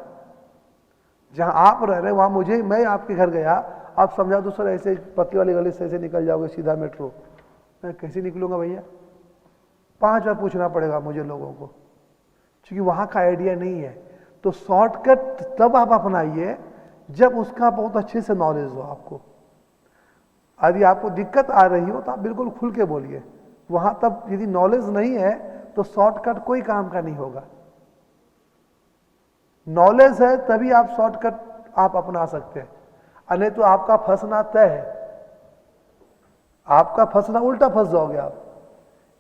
जहां आप रह रहे हैं वहां मैं आपके घर गया, आप समझा दो सर ऐसे पत्ती वाली गली से ऐसे निकल जाओगे सीधा मेट्रो, मैं कैसे निकलूंगा भैया, 5 बार पूछना पड़ेगा मुझे लोगों को, क्योंकि वहां का आइडिया नहीं है। तो शॉर्टकट तब आप अपनाइए जब उसका बहुत अच्छे से नॉलेज हो आपको। यदि आपको दिक्कत आ रही हो तो आप बिल्कुल खुल के बोलिए। वहां तब यदि नॉलेज नहीं है तो शॉर्टकट कोई काम का नहीं होगा। नॉलेज है तभी आप शॉर्टकट आप अपना सकते हैं, नहीं तो आपका फंसना तय है। आपका फंसना उल्टा फंस जाओगे आप।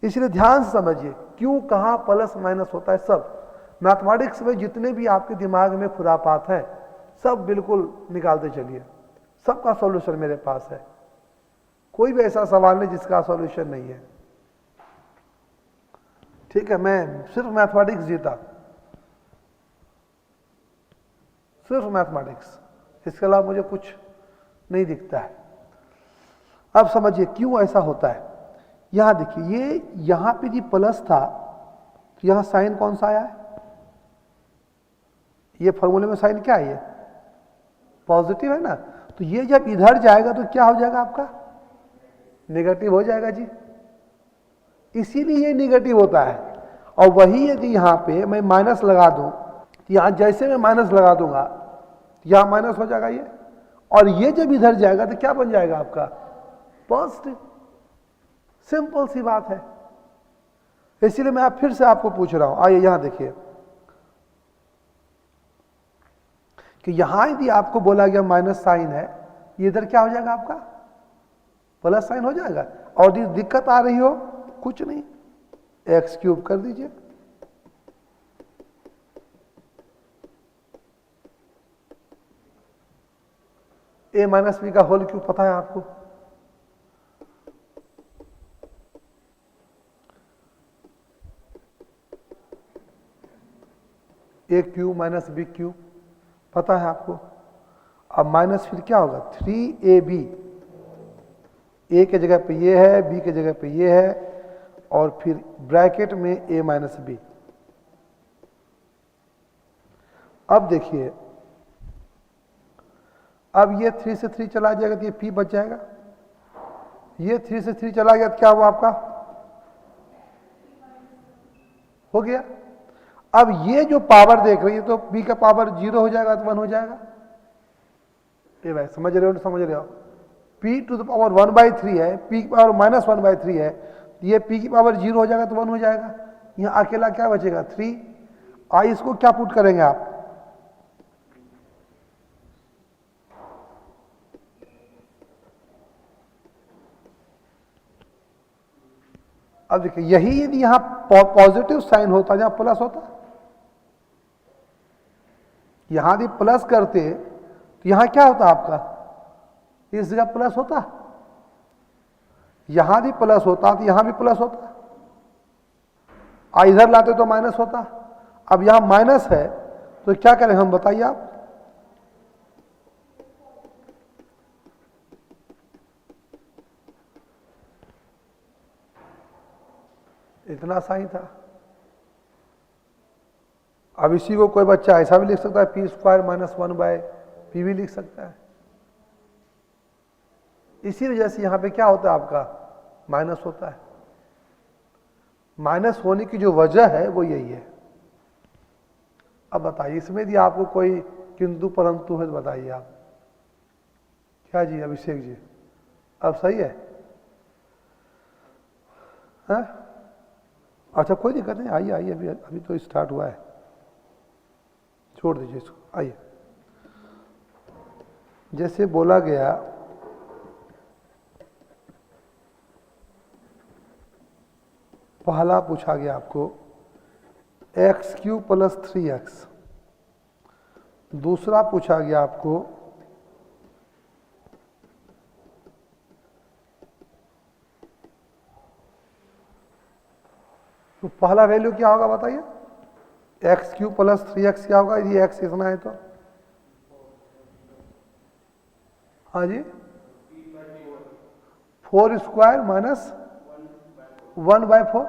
इसलिए ध्यान से समझिए क्यों, कहां प्लस माइनस होता है। सब मैथमेटिक्स में जितने भी आपके दिमाग में खुरापात हैं सब बिल्कुल निकालते चलिए। सबका सॉल्यूशन मेरे पास है। कोई भी ऐसा सवाल नहीं जिसका सॉल्यूशन नहीं है। ठीक है, मैं सिर्फ मैथमेटिक्स जीता, सिर्फ मैथमेटिक्स, इसके अलावा मुझे कुछ नहीं दिखता है। अब समझिए क्यों ऐसा होता है। यहां देखिए, ये यहां पे भी प्लस था तो यहां साइन कौन सा आया है? ये फॉर्मूले में साइन क्या है? ये पॉजिटिव है ना। तो ये जब इधर जाएगा तो क्या हो जाएगा आपका? नेगेटिव हो जाएगा जी। इसीलिए ये नेगेटिव होता है। और वही यदि यहां पे मैं माइनस लगा दूं तो यहां जैसे मैं माइनस लगा दूंगा यहां माइनस हो जाएगा ये, और ये जब इधर जाएगा तो क्या बन जाएगा आपका? पॉजिटिव। सिंपल सी बात है। इसीलिए मैं फिर से आपको पूछ रहा हूं, आइए यहां देखिए कि यहां यदि आपको बोला गया माइनस साइन है, ये इधर क्या हो जाएगा आपका? प्लस साइन हो जाएगा। और यदि दिक्कत आ रही हो, कुछ नहीं, एक्स क्यूब कर दीजिए। ए माइनस बी का होल क्यूब पता है आपको? ए क्यूब माइनस बी क्यूब पता है आपको? अब माइनस फिर क्या होगा? 3ab। ए के जगह पे ये है, बी के जगह पे ये है, और फिर ब्रैकेट में a माइनस बी। अब देखिए, अब ये 3 से 3 चला जाएगा तो ये p बच जाएगा। ये 3 से 3 चला गया तो क्या हुआ आपका? हो गया। अब ये जो पावर देख रही है तो p का पावर 0 हो जाएगा तो 1 हो जाएगा। ये भाई समझ रहे हो? समझ रहे हो? p टू द पावर 1/3 है, p की पावर माइनस 1/3 है, ये p की पावर 0 हो जाएगा तो 1 हो जाएगा। यहां अकेला क्या बचेगा? 3। आई इसको क्या पुट करेंगे आप? अब देखिए, यही यदि यहां पॉजिटिव साइन होता, जहां प्लस होता, यहां यदि प्लस करते तो यहां क्या होता आपका? इस जगह प्लस होता, यहां भी प्लस होता तो यहां भी प्लस होता, इधर लाते तो माइनस होता। अब यहां माइनस है तो क्या करें हम, बताइए आप? इतना साइन था। अब इसी को कोई बच्चा ऐसा भी लिख सकता है, p स्क्वायर माइनस 1/p भी लिख सकता है। इसी वजह से यहां पे क्या होता है आपका? माइनस होता है। माइनस होने की जो वजह है वो यही है। अब बताइए, इसमें यदि आपको कोई किंतु परंतु है तो बताइए आप। क्या जी अभिषेक जी, अब सही है? हाँ? अच्छा कोई दिक्कत नहीं, आइए आइए, अभी अभी तो स्टार्ट हुआ है, छोड़ दीजिए इसको। आइए, जैसे बोला गया पहला पूछा गया आपको x³ प्लस 3x, दूसरा पूछा गया आपको तो पहला वैल्यू क्या होगा बताइए? x³ प्लस 3x क्या होगा यदि x इतना है तो? हाँ जी, 4 स्क्वायर माइनस 1/4।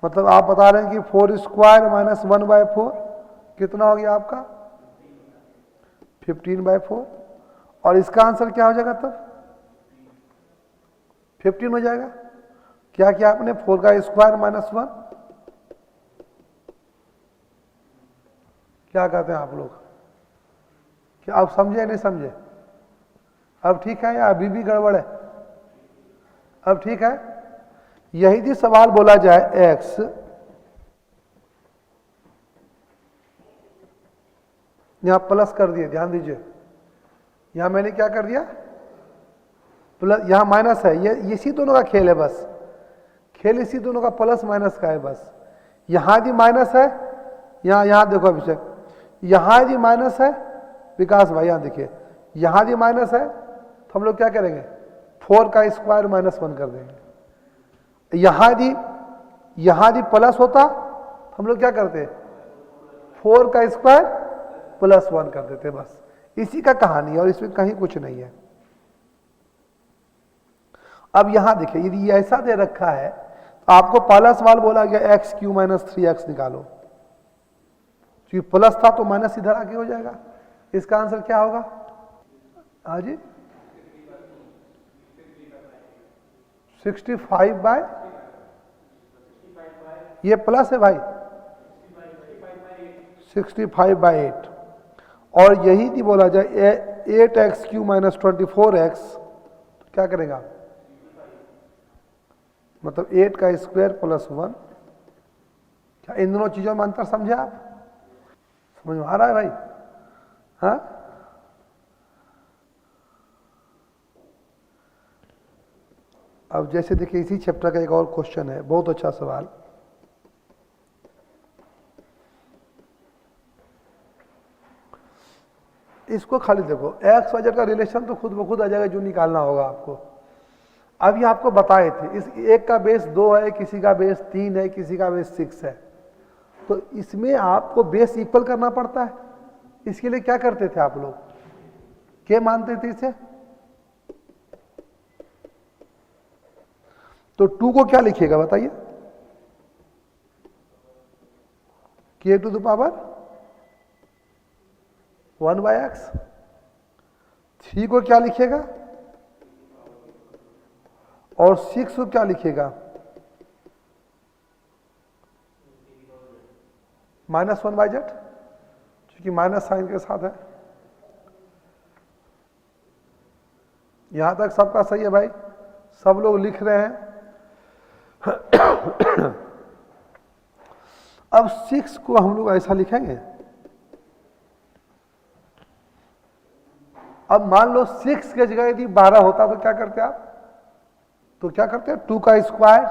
मतलब आप बता रहे हैं कि 4 स्क्वायर माइनस 1/4 कितना हो गया आपका? 15/4। और इसका आंसर क्या हो जाएगा तब? 15 हो जाएगा। क्या किया आपने? 4 का स्क्वायर माइनस 1। क्या कहते हैं आप लोग? क्या आप समझे नहीं समझे? अब ठीक है या अभी भी गड़बड़ है? अब ठीक है, यही जी सवाल बोला जाए x, यहां प्लस कर दिए, ध्यान दीजिए, यहां मैंने क्या कर दिया, प्लस, यहां माइनस है, ये इसी दोनों का खेल है, बस खेल इसी दोनों का प्लस माइनस का है बस। यहां यदि माइनस है, यहां देखो अभिषेक, यहां यदि माइनस है, विकास भाई यहां देखिए, यहां यदि माइनस है तो हम लोग क्या करेंगे, 4 का स्क्वायर -1 कर देंगे। यहां यदि प्लस होता तो हम लोग क्या करते, 4 का स्क्वायर +1 कर देते, बस इसी का कहानी है और इसमें कहीं कुछ नहीं है। अब यहां देखिए, यदि ये ऐसा दे रखा है तो आपको पहला सवाल बोला गया x³ - 3x निकालो, क्योंकि प्लस था तो माइनस इधर आके हो जाएगा। इसका आंसर क्या होगा, हाँ जी 65/, ये प्लस है भाई, 65/8, और यही नहीं बोला जाए 8x³ - 24x, तो क्या करेगा, मतलब 8 का स्क्वायर +1। क्या इन दोनों चीजों में अंतर समझे आप, समझ में आ रहा है भाई, हाँ? अब जैसे देखिए इसी चैप्टर का एक और क्वेश्चन है, बहुत अच्छा सवाल। इसको खाली देखो, एक्स वाई जेड का रिलेशन तो खुद ब खुद आ जाएगा, जो निकालना होगा आपको। अब ये आपको बताए थे, इस एक का बेस 2 है, किसी का बेस 3 है, किसी का बेस 6 है, तो इसमें आपको बेस इक्वल करना पड़ता है। इसके लिए क्या करते थे आप लोग, क्या मानते थे इसे, तो 2 को क्या लिखिएगा बताइए, k⁴ 1/x। 3 को क्या लिखेगा, और 6 को क्या लिखेगा, -1/z, क्योंकि माइनस साइन के साथ है। यहां तक सबका सही है भाई, सब लोग लिख रहे हैं। अब 6 को हम लोग ऐसा लिखेंगे, अब मान लो 6 के जगह यदि 12 होता तो क्या करते आप, तो क्या करते हैं 2 का स्क्वायर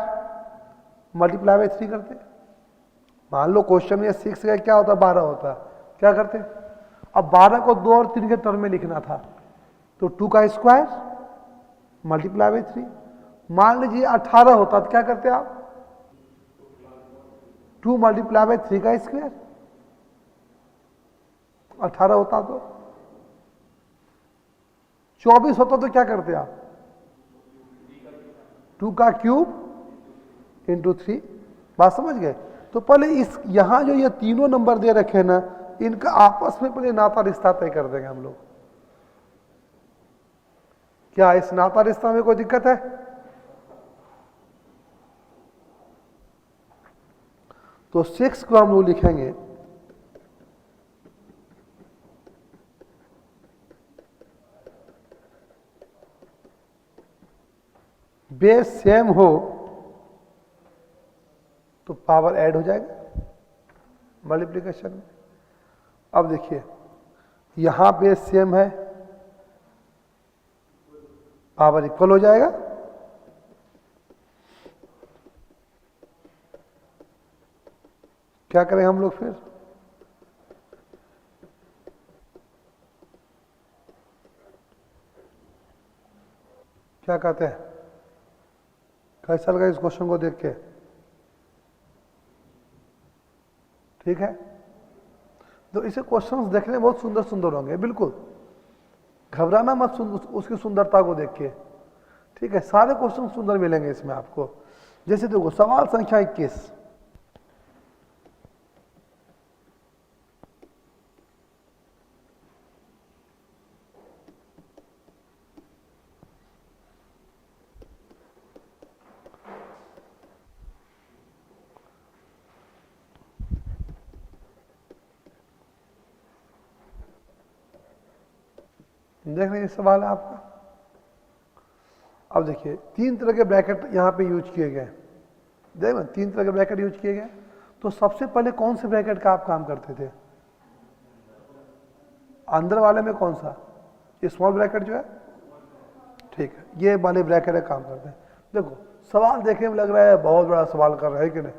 × 3 करते। मान लो क्वेश्चन में 6 का क्या होता, 12 होता, क्या करते, अब 12 को 2 और 3 के टर्म में लिखना था, तो 2 का स्क्वायर × 3। मान लीजिए 18 होता तो क्या करते आप, 2 × 3 का स्क्वायर, 18 होता तो। 24 होता तो क्या करते आप, 2 का क्यूब × 3। बात समझ गए। तो पहले इस यहां जो ये तीनों नंबर दे रखे हैं ना, इनका आपस में पहले नाता रिश्ता तय कर देंगे हम लोग। क्या इस नाता रिश्ता में कोई दिक्कत है, तो 6 को हम लोग लिखेंगे बेस सेम हो तो पावर ऐड हो जाएगा मल्टीप्लिकेशन में। अब देखिए यहां बेस सेम है, पावर इक्वल हो जाएगा। क्या करें हम लोग फिर, क्या कहते हैं, कैसा लगा इस क्वेश्चन को देख के, ठीक है। तो इसे क्वेश्चंस देखने में बहुत सुंदर सुंदर होंगे, बिल्कुल घबराना मत उसकी सुंदरता को देख के, ठीक है। सारे क्वेश्चन सुंदर मिलेंगे इसमें आपको। जैसे देखो सवाल संख्या 21, देख रहे सवाल है आपका। अब देखिए 3 तरह के ब्रैकेट यहाँ पे यूज किए गए, देखो 3 तरह के ब्रैकेट यूज किए गए। तो सबसे पहले कौन से ब्रैकेट का आप काम करते थे? अंदर वाले में कौन सा? ये स्मॉल ब्रैकेट जो है, ठीक है, ये वाले ब्रैकेट का काम करते हैं। देखो सवाल देखने में लग रहा है बहुत बड़ा सवाल कर रहा है कि नहीं,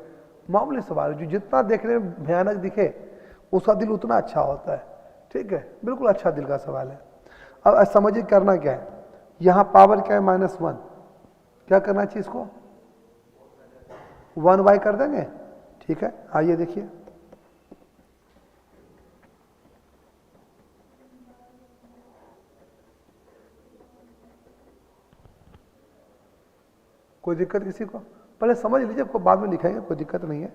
मामूली सवाल है, जो जितना देखने में भयानक दिखे उसका दिल उतना अच्छा होता है, ठीक है, बिल्कुल अच्छा दिल का सवाल है। अब समझिए करना क्या है, यहाँ पावर क्या है -1, क्या करना चाहिए इसको 1/, कर देंगे, ठीक है। आइए देखिए, कोई दिक्कत किसी को? पहले समझ लीजिए, आपको बाद में लिखेंगे, कोई दिक्कत नहीं है।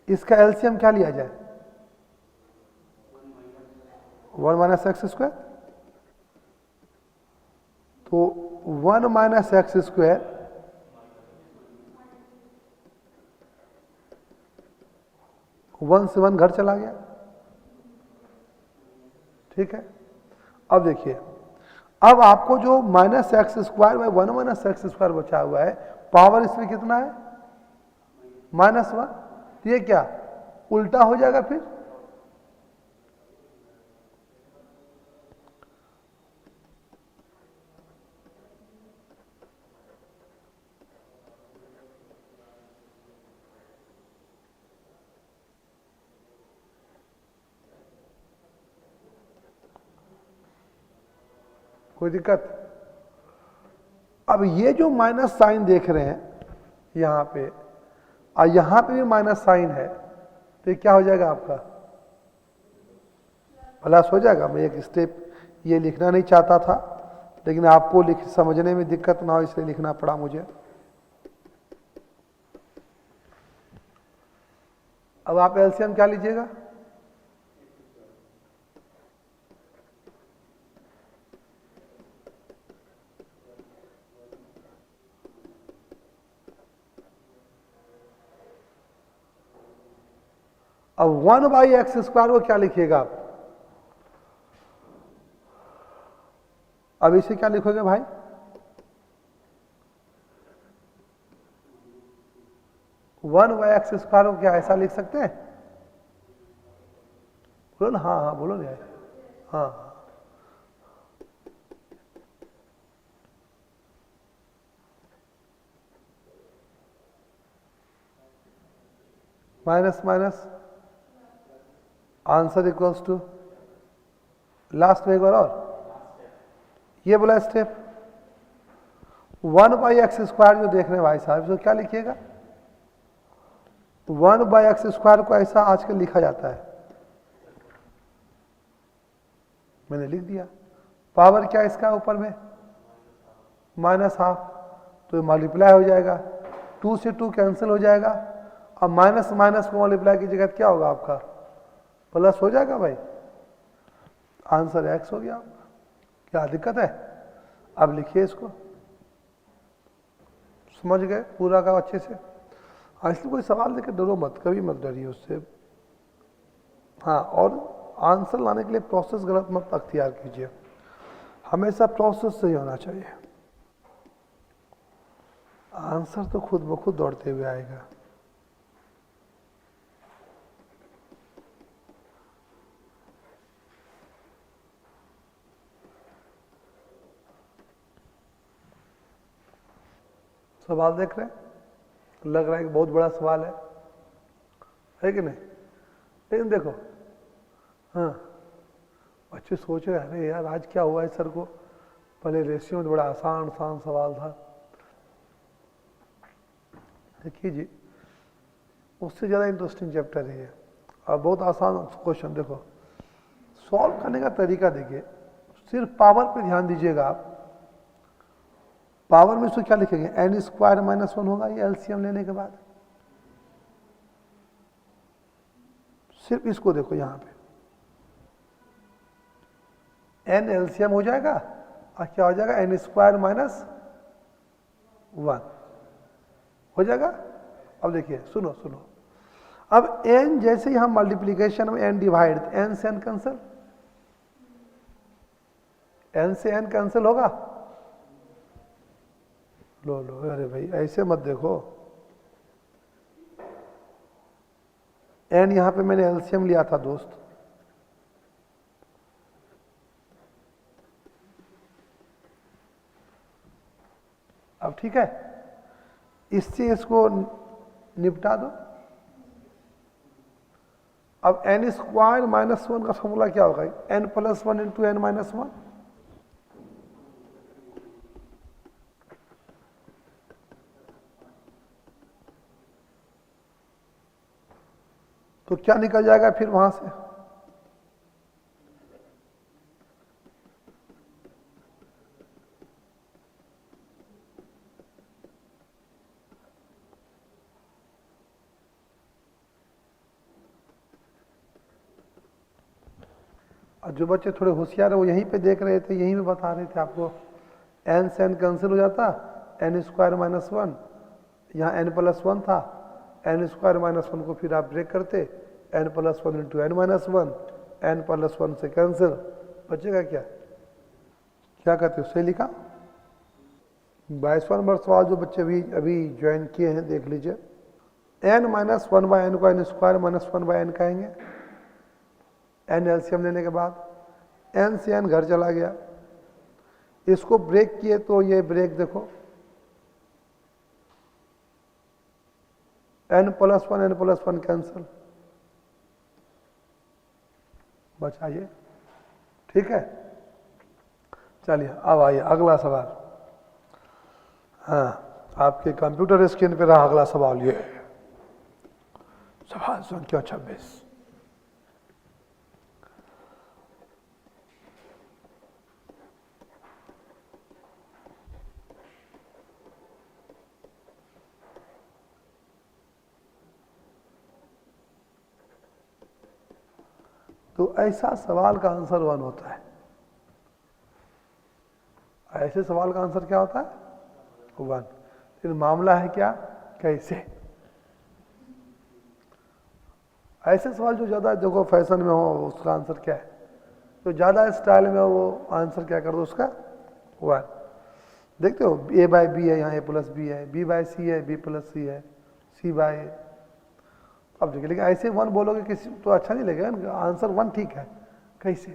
इसका एलसीएम क्या लिया जाए? 1 - x²। तो 1 - x², वन से 1 घर चला गया, ठीक है। अब देखिए, अब आपको जो -x² 1 - x² बचा हुआ है, पावर इसमें कितना है -1, तो ये क्या उल्टा हो जाएगा फिर? कोई दिक्कत? अब ये जो माइनस साइन देख रहे हैं यहाँ पे, और यहाँ पे भी माइनस साइन है, तो ये क्या हो जाएगा आपका? प्लस हो जाएगा। मैं एक स्टेप ये लिखना नहीं चाहता था, लेकिन आपको समझने में दिक्कत ना हो इसलिए लिखना पड़ा मुझे। अब आप एलसीएम क्या लीजिएगा? अब 1/x² को क्या लिखिएगा आप? अब इसे क्या लिखोगे भाई? वन बाई x² को क्या ऐसा लिख सकते हैं? बोलो ना, हाँ हाँ बोलो ना, हाँ हाँ। Minus minus answer equals to, last में एक बार और ये बोला स्टेप 1/x² जो देख रहे हैं भाई साहब, इसको क्या लिखिएगा? 1/x² को ऐसा आजकल लिखा जाता है, मैंने लिख दिया। पावर क्या इसका ऊपर में -½ तो मल्टीप्लाई हो जाएगा, 2 से 2 कैंसिल हो जाएगा, अब माइनस माइनस को मल्टीप्लाई की जगह क्या होगा आपका? प्लस हो जाएगा भाई, आंसर x हो गया। क्या दिक्कत है? अब लिखिए इसको, समझ गए पूरा का अच्छे से। इसलिए कोई सवाल देकर डरो मत, कभी मत डरिए उससे। हाँ, और आंसर लाने के लिए प्रोसेस गलत मत अख्तियार कीजिए, हमेशा प्रोसेस सही होना चाहिए। आंसर तो खुद ब खुद दौड़ते हुए आएगा। सवाल देख रहे हैं, लग रहा है कि बहुत बड़ा सवाल है कि नहीं? लेकिन देखो, हाँ, बच्चे सोच रहे हैं अरे यार आज क्या हुआ है सर को, पहले रेशियो में बड़ा आसान आसान सवाल था। देखिए जी, उससे ज़्यादा इंटरेस्टिंग चैप्टर है ये, और बहुत आसान क्वेश्चन। देखो सॉल्व करने का तरीका देखिए, सिर्फ पावर पे ध्यान दीजिएगा आप। पावर में इसको क्या लिखेंगे? n² -1 होगा ये एलसीएम लेने के बाद। सिर्फ इसको देखो, यहाँ पे n एलसीएम हो जाएगा और क्या हो जाएगा? n² -1 हो जाएगा। अब देखिए, सुनो सुनो, अब n जैसे ही हम मल्टीप्लीकेशन में n डिवाइड, n से n कैंसल, एन से एन कैंसिल होगा? लो लो, अरे भाई ऐसे मत देखो, एन यहां पे मैंने एलसीएम लिया था दोस्त। अब ठीक है, इससे इसको निपटा दो। अब एन स्क्वायर माइनस वन का फॉर्मूला क्या होगा? N plus one into N minus one. तो क्या निकल जाएगा फिर वहां से? और जो बच्चे थोड़े होशियार है वो यहीं पे देख रहे थे, यहीं पे बता रहे थे आपको। एन से एन कैंसिल हो जाता, एन स्क्वायर माइनस वन, यहाँ एन प्लस वन था, एन स्क्वायर माइनस वन को फिर आप ब्रेक करते, N plus one into N minus one, N plus one से कैंसिल, बचेगा क्या? क्या कहते हो, सही लिखा? 22वां नंबर सवाल जो बच्चे अभी ज्वाइन किए हैं देख लीजिए। N minus one by N को N square minus one by N कहेंगे। एन एलसीएम लेने के बाद एन से एन घर चला गया, इसको ब्रेक किए तो ये ब्रेक देखो, एन प्लस वन कैंसिल, बचाइए। ठीक है, चलिए अब आइए अगला सवाल। हाँ, आपके कंप्यूटर स्क्रीन पे रहा अगला सवाल, ये सवाल संख्या 26। तो ऐसा सवाल का आंसर 1 होता है। ऐसे सवाल का आंसर क्या होता है? 1। फिर मामला है क्या, कैसे? ऐसे सवाल जो ज्यादा देखो फैशन में हो उसका आंसर क्या है, तो ज्यादा स्टाइल में हो वो आंसर क्या कर दो उसका 1। देखते हो ए बाय बी है, यहाँ ए प्लस बी है, बी बाय सी है, बी प्लस सी है, सी बाय। अब देखिए, लेकिन ऐसे 1 बोलोगे किसी तो अच्छा नहीं लगेगा ना, आंसर 1 ठीक है, कैसे?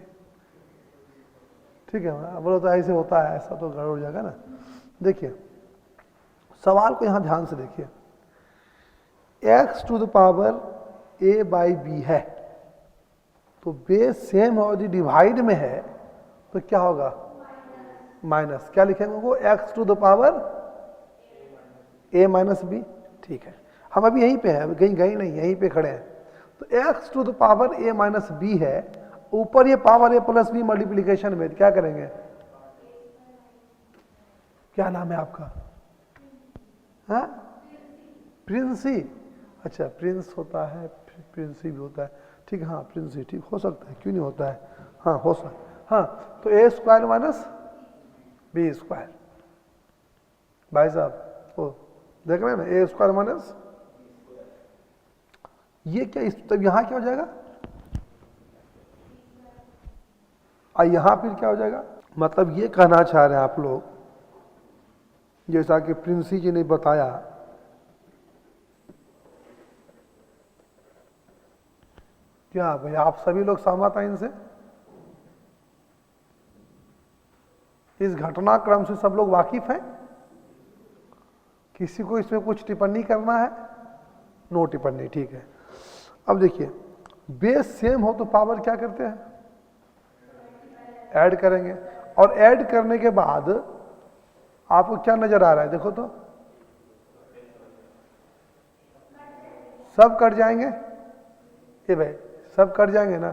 ठीक है, बोलो तो ऐसे होता है, ऐसा तो गड़बड़ हो जाएगा ना। देखिए सवाल को यहां ध्यान से देखिए, x to the power a by B है, तो बेस सेम और डिवाइड में है तो क्या होगा? माइनस। क्या लिखेंगे वो? x to the power a minus B. ठीक है, हम अभी यहीं पे हैं, कहीं गए नहीं, यहीं पे खड़े हैं। तो x to the power a minus B है, ऊपर ये power a plus B multiplication में क्या करेंगे? क्या नाम है आपका? हाँ, प्रिंसी। अच्छा, प्रिंस होता है, प्रिंसी भी होता है। ठीक है, हाँ प्रिंसी ठीक हो सकता है, क्यों नहीं होता है? हाँ हो सकता है। हाँ, तो ए स्क्वायर माइनस बी स्क्वायर। भाई साहब ओ देख रहे हैं ना, ए स्क्वायर माइनस ये क्या, इस तब यहां क्या हो जाएगा? और यहां फिर क्या हो जाएगा? मतलब ये कहना चाह रहे हैं आप लोग, जैसा कि प्रिंसी जी ने बताया, क्या भाई आप सभी लोग सहमत हैं इनसे? इस घटनाक्रम से सब लोग वाकिफ हैं? किसी को इसमें कुछ टिप्पणी करना है? नो टिप्पणी, ठीक है। अब देखिए, बेस सेम हो तो पावर क्या करते हैं? ऐड करेंगे, और ऐड करने के बाद आपको क्या नजर आ रहा है? देखो तो सब कट जाएंगे, ये भाई सब कट जाएंगे ना।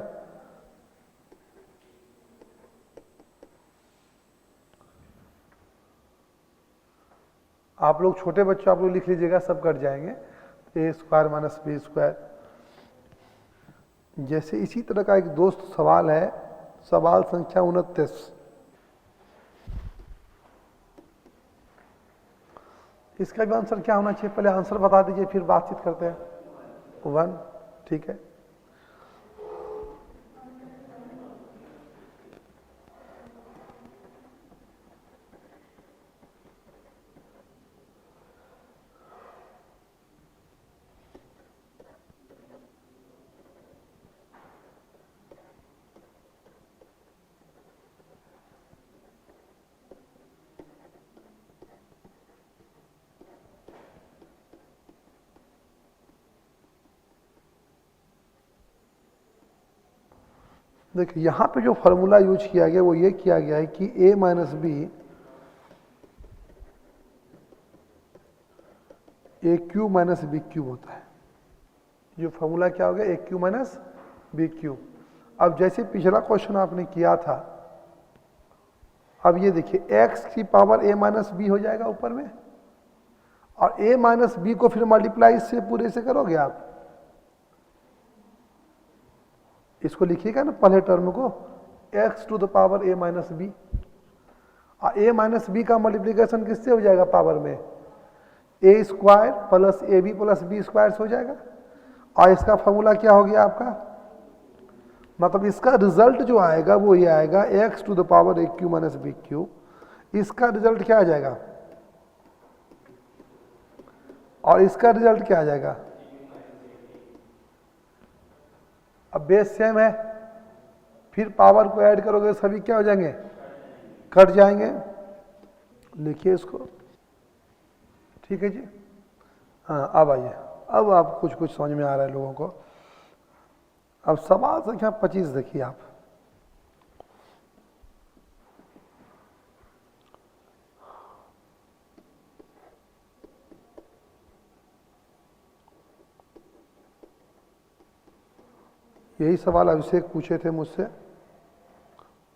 आप लोग छोटे बच्चों आप लोग लिख लीजिएगा, सब कट जाएंगे। ए स्क्वायर माइनस बी स्क्वायर। जैसे इसी तरह का एक दोस्त सवाल है, सवाल संख्या 29। इसका भी आंसर क्या होना चाहिए? पहले आंसर बता दीजिए, फिर बातचीत करते हैं। 1, ठीक है। देखिए यहाँ पे जो फॉर्मूला यूज किया गया वो ये किया गया है कि a minus B A Q minus B cube होता है। जो फॉर्मूला क्या हो गया, A Q minus B cube. अब जैसे पिछला क्वेश्चन आपने किया था, अब ये देखिए x की पावर a माइनस बी हो जाएगा ऊपर में, और a माइनस बी को फिर मल्टीप्लाई इससे पूरे से करोगे आप। इसको लिखिएगा ना पहले टर्म को, x to the power a minus B, और a माइनस बी का मल्टीप्लीकेशन किससे हो जाएगा पावर में, a square plus A B plus B square हो जाएगा। और इसका फॉर्मूला क्या हो गया आपका, मतलब इसका रिजल्ट जो आएगा वो ये आएगा x to the power A Q minus B Q. इसका रिजल्ट क्या आ जाएगा, और इसका रिजल्ट क्या आ जाएगा। अब बेस सेम है, फिर पावर को ऐड करोगे सभी क्या हो जाएंगे, कट जाएंगे। लिखिए इसको, ठीक है जी। हाँ अब आइए, अब आप कुछ समझ में आ रहा है लोगों को। अब सवाल संख्या 25 देखिए आप। यही सवाल अभिषेक पूछे थे मुझसे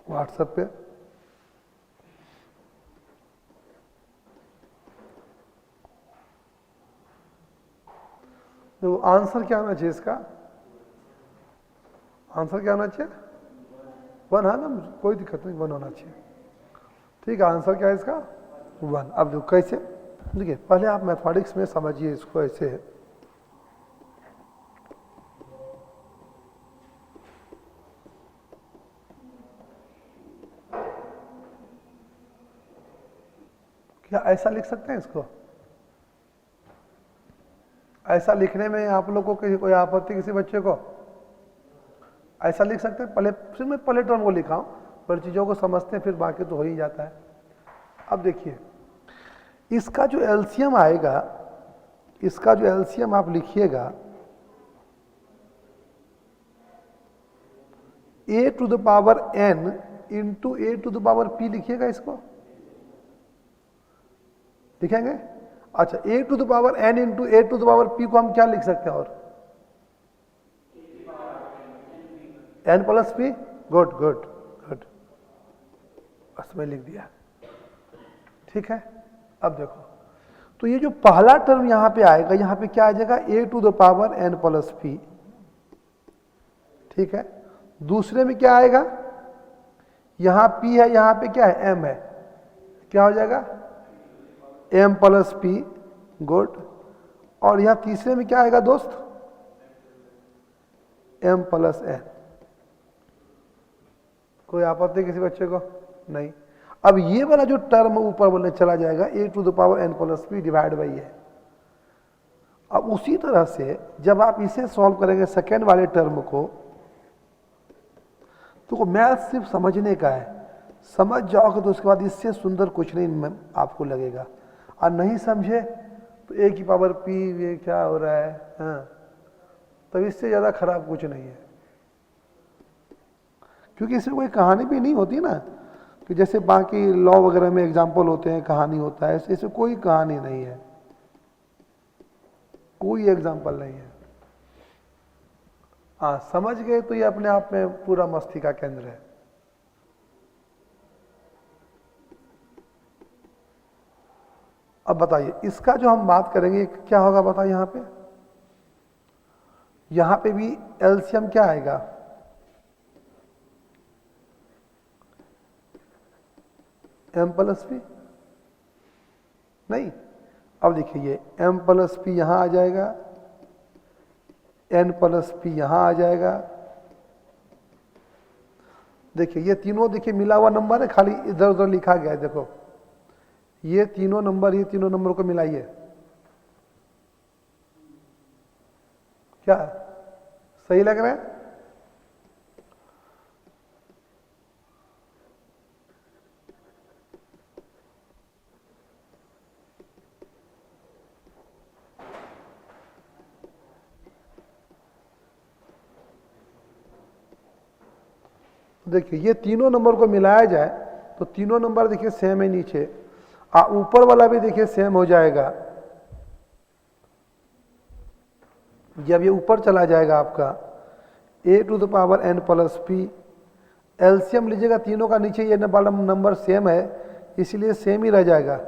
व्हाट्सएप पे। तो आंसर क्या होना चाहिए इसका, आंसर क्या होना चाहिए, 1 है ना, कोई दिक्कत नहीं, 1 होना चाहिए। ठीक है, आंसर क्या है इसका, 1। अब देखो कैसे, देखिए पहले आप मैथमेटिक्स में समझिए इसको ऐसे। क्या ऐसा लिख सकते हैं इसको, ऐसा लिखने में आप लोग को कोई आपत्ति, किसी बच्चे को ऐसा लिख सकते हैं। पहले फिर मैं पहले टर्म को लिखा हूं, पर चीज़ों को समझते हैं फिर बाकी तो हो ही जाता है। अब देखिए इसका जो एलसीएम आएगा, इसका जो एलसीएम आप लिखिएगा a to the power n into A to the power p लिखिएगा, इसको लिखेंगे। अच्छा, a to the power n into A to the power p को हम क्या लिख सकते हैं, और n plus P. Good good good, बस मैं लिख दिया, ठीक है। अब देखो तो ये जो पहला टर्म यहां पे आएगा, यहां पे क्या आ जाएगा, a to the power n plus P, ठीक है। दूसरे में क्या आएगा, यहां p है, यहां पे क्या है, m है, क्या हो जाएगा, m प्लस पी। गुड। और यहां तीसरे में क्या आएगा दोस्त, m प्लस n। कोई आपत्ति किसी बच्चे को नहीं। अब ये वाला जो टर्म ऊपर बोलने चला जाएगा a to the power n plus P divide by है। अब उसी तरह से जब आप इसे सॉल्व करेंगे सेकेंड वाले टर्म को, तो मैथ सिर्फ समझने का है, समझ जाओगे तो उसके बाद इससे सुंदर कुछ नहीं आपको लगेगा। और नहीं समझे तो a की पावर p, ये क्या हो रहा है, हाँ, तो इससे ज़्यादा खराब कुछ नहीं है। क्योंकि इसमें कोई कहानी भी नहीं होती ना, कि जैसे बाकी लॉ वगैरह में एग्जाम्पल होते हैं, कहानी होता है, इसमें कोई कहानी नहीं है, कोई एग्जाम्पल नहीं है। हाँ समझ गए तो ये अपने आप में पूरा मस्ती का केंद्र है। अब बताइए इसका जो हम बात करेंगे क्या होगा, बताइए यहां पे भी एलसीएम क्या आएगा, m प्लस पी नहीं। अब देखिए ये m प्लस पी यहां आ जाएगा, n प्लस पी यहां आ जाएगा। देखिए ये तीनों, देखिए मिला हुआ नंबर है, खाली इधर उधर लिखा गया है। देखो ये तीनों नंबर को मिलाइए, क्या सही लग रहा है, देखिए ये तीनों नंबर को मिलाया जाए तो तीनों नंबर देखिए सेम है नीचे, ऊपर वाला भी देखिए सेम हो जाएगा। जब ये ऊपर चला जाएगा आपका a⁴n+p, एलसीएम लीजिएगा तीनों का, नीचे ये वाला नंबर सेम है इसलिए सेम ही रह जाएगा,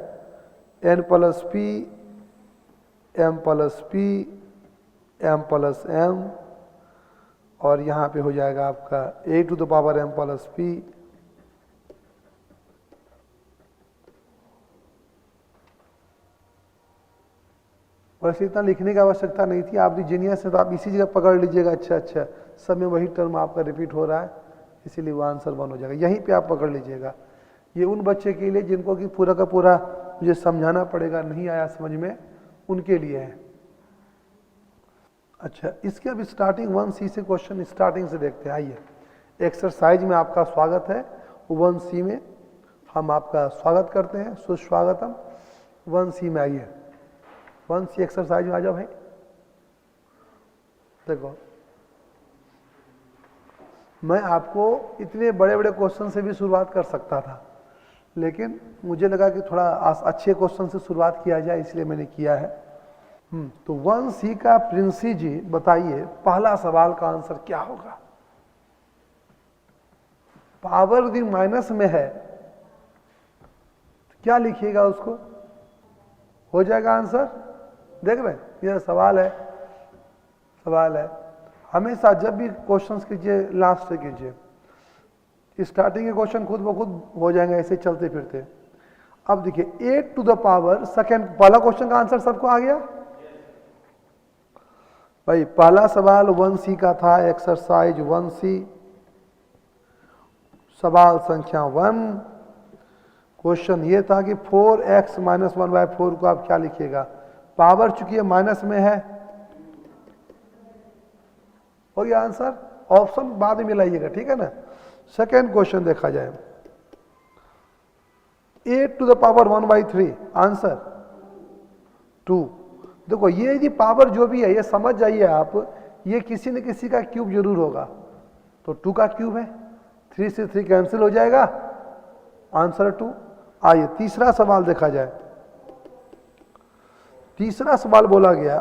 n+p m+p m+m, और यहाँ पे हो जाएगा आपका a⁴m+p। वैसे इतना लिखने की आवश्यकता नहीं थी, आप जीनियस है तो आप इसी जगह पकड़ लीजिएगा। अच्छा सब में वही टर्म आपका रिपीट हो रहा है इसीलिए वो आंसर 1 हो जाएगा, यहीं पे आप पकड़ लीजिएगा। ये उन बच्चे के लिए जिनको कि पूरा का पूरा मुझे समझाना पड़ेगा, नहीं आया समझ में, उनके लिए है। अच्छा, इसके अब स्टार्टिंग 1C से क्वेश्चन स्टार्टिंग से देखते हैं। आइए, एक्सरसाइज में आपका स्वागत है। 1C में हम आपका स्वागत करते हैं, सुस्वागतम। 1C में आइए, 1C एक्सरसाइज में आ जाओ भाई। देखो, मैं आपको इतने बड़े बड़े क्वेश्चन से भी शुरुआत कर सकता था, लेकिन मुझे लगा कि थोड़ा अच्छे क्वेश्चन से शुरुआत किया जाए, इसलिए मैंने किया है। तो 1C का प्रिंसी जी बताइए, पहला सवाल का आंसर क्या होगा? पावर दी माइनस में है, क्या लिखिएगा उसको? हो जाएगा आंसर। देख रहे हैं, यह सवाल है। हमेशा जब भी क्वेश्चंस कीजिए लास्ट से कीजिए, स्टार्टिंग के क्वेश्चन खुद ब खुद हो जाएंगे ऐसे चलते फिरते। अब देखिए 8⁴ सेकेंड, पहला क्वेश्चन का आंसर सबको आ गया भाई। पहला सवाल 1C का था, एक्सरसाइज 1C, सवाल संख्या 1। क्वेश्चन ये था कि 4x - 1/4 को आप क्या लिखिएगा? पावर चूंकि माइनस में है, हो गया आंसर। ऑप्शन बाद में मिलाइएगा, ठीक है ना। सेकेंड क्वेश्चन देखा जाए, 8⁴ आंसर 2। देखो ये यदि पावर जो भी है, ये समझ जाइए आप, ये किसी न किसी का क्यूब जरूर होगा, तो 2 का क्यूब है, 3 से 3 कैंसिल हो जाएगा, आंसर 2। आइए तीसरा सवाल देखा जाए। तीसरा सवाल बोला गया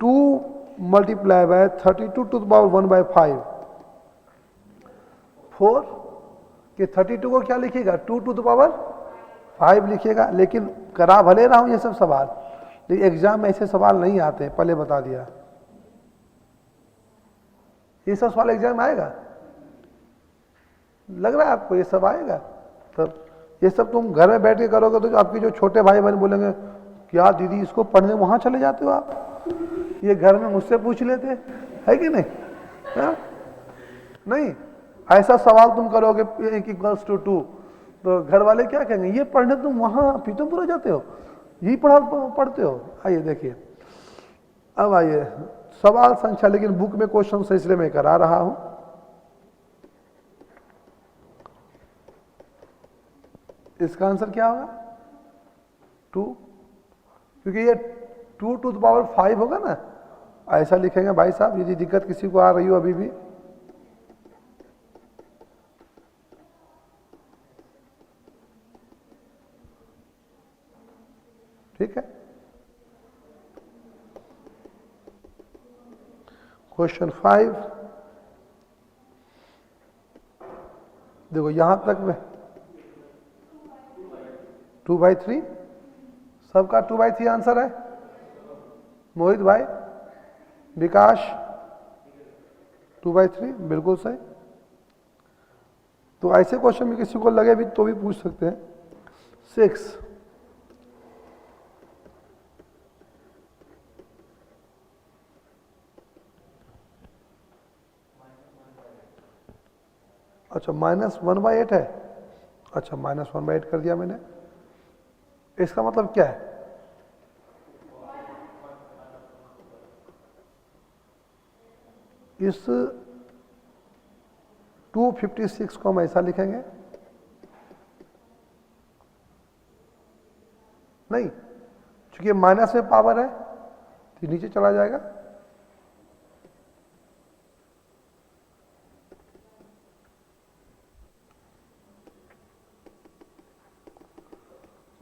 2 × 32⁴ 4 के 32 को क्या लिखिएगा? 2⁵ लिखिएगा। लेकिन करा भले रहा हूं ये सब सवाल, लेकिन एग्जाम में ऐसे सवाल नहीं आते, पहले बता दिया। ये सब सवाल एग्जाम में आएगा, लग रहा है आपको ये सब आएगा? तब ये सब तुम घर में बैठ के करोगे तो आपके जो छोटे भाई बहन बोलेंगे, क्या दीदी इसको पढ़ने वहां चले जाते हो आप, ये घर में मुझसे पूछ लेते, है कि नहीं? हा? नहीं, ऐसा सवाल तुम करोगे 1 = 2, तो घर वाले क्या कहेंगे, ये पढ़ने तुम वहां पीतमपुरा जाते हो, यही पढ़ते हो। आइए देखिए, अब आइए सवाल संख्या, लेकिन बुक में क्वेश्चन से इसलिए मैं करा रहा हूं। इसका आंसर क्या होगा? 2, क्योंकि ये 2⁵ होगा ना, ऐसा लिखेंगे भाई साहब। यदि दिक्कत किसी को आ रही हो अभी भी, ठीक है। क्वेश्चन 5 देखो, यहां तक में 2/3, सबका 2/3 आंसर है। मोहित भाई, विकास 2/3 बिल्कुल सही। तो ऐसे क्वेश्चन में किसी को लगे भी तो भी पूछ सकते हैं। 6 अच्छा, -1/8 है। अच्छा, -1/8 कर दिया मैंने। इसका मतलब क्या है? इस 256 को हम ऐसा लिखेंगे, नहीं, चूंकि माइनस में पावर है तो नीचे चला जाएगा।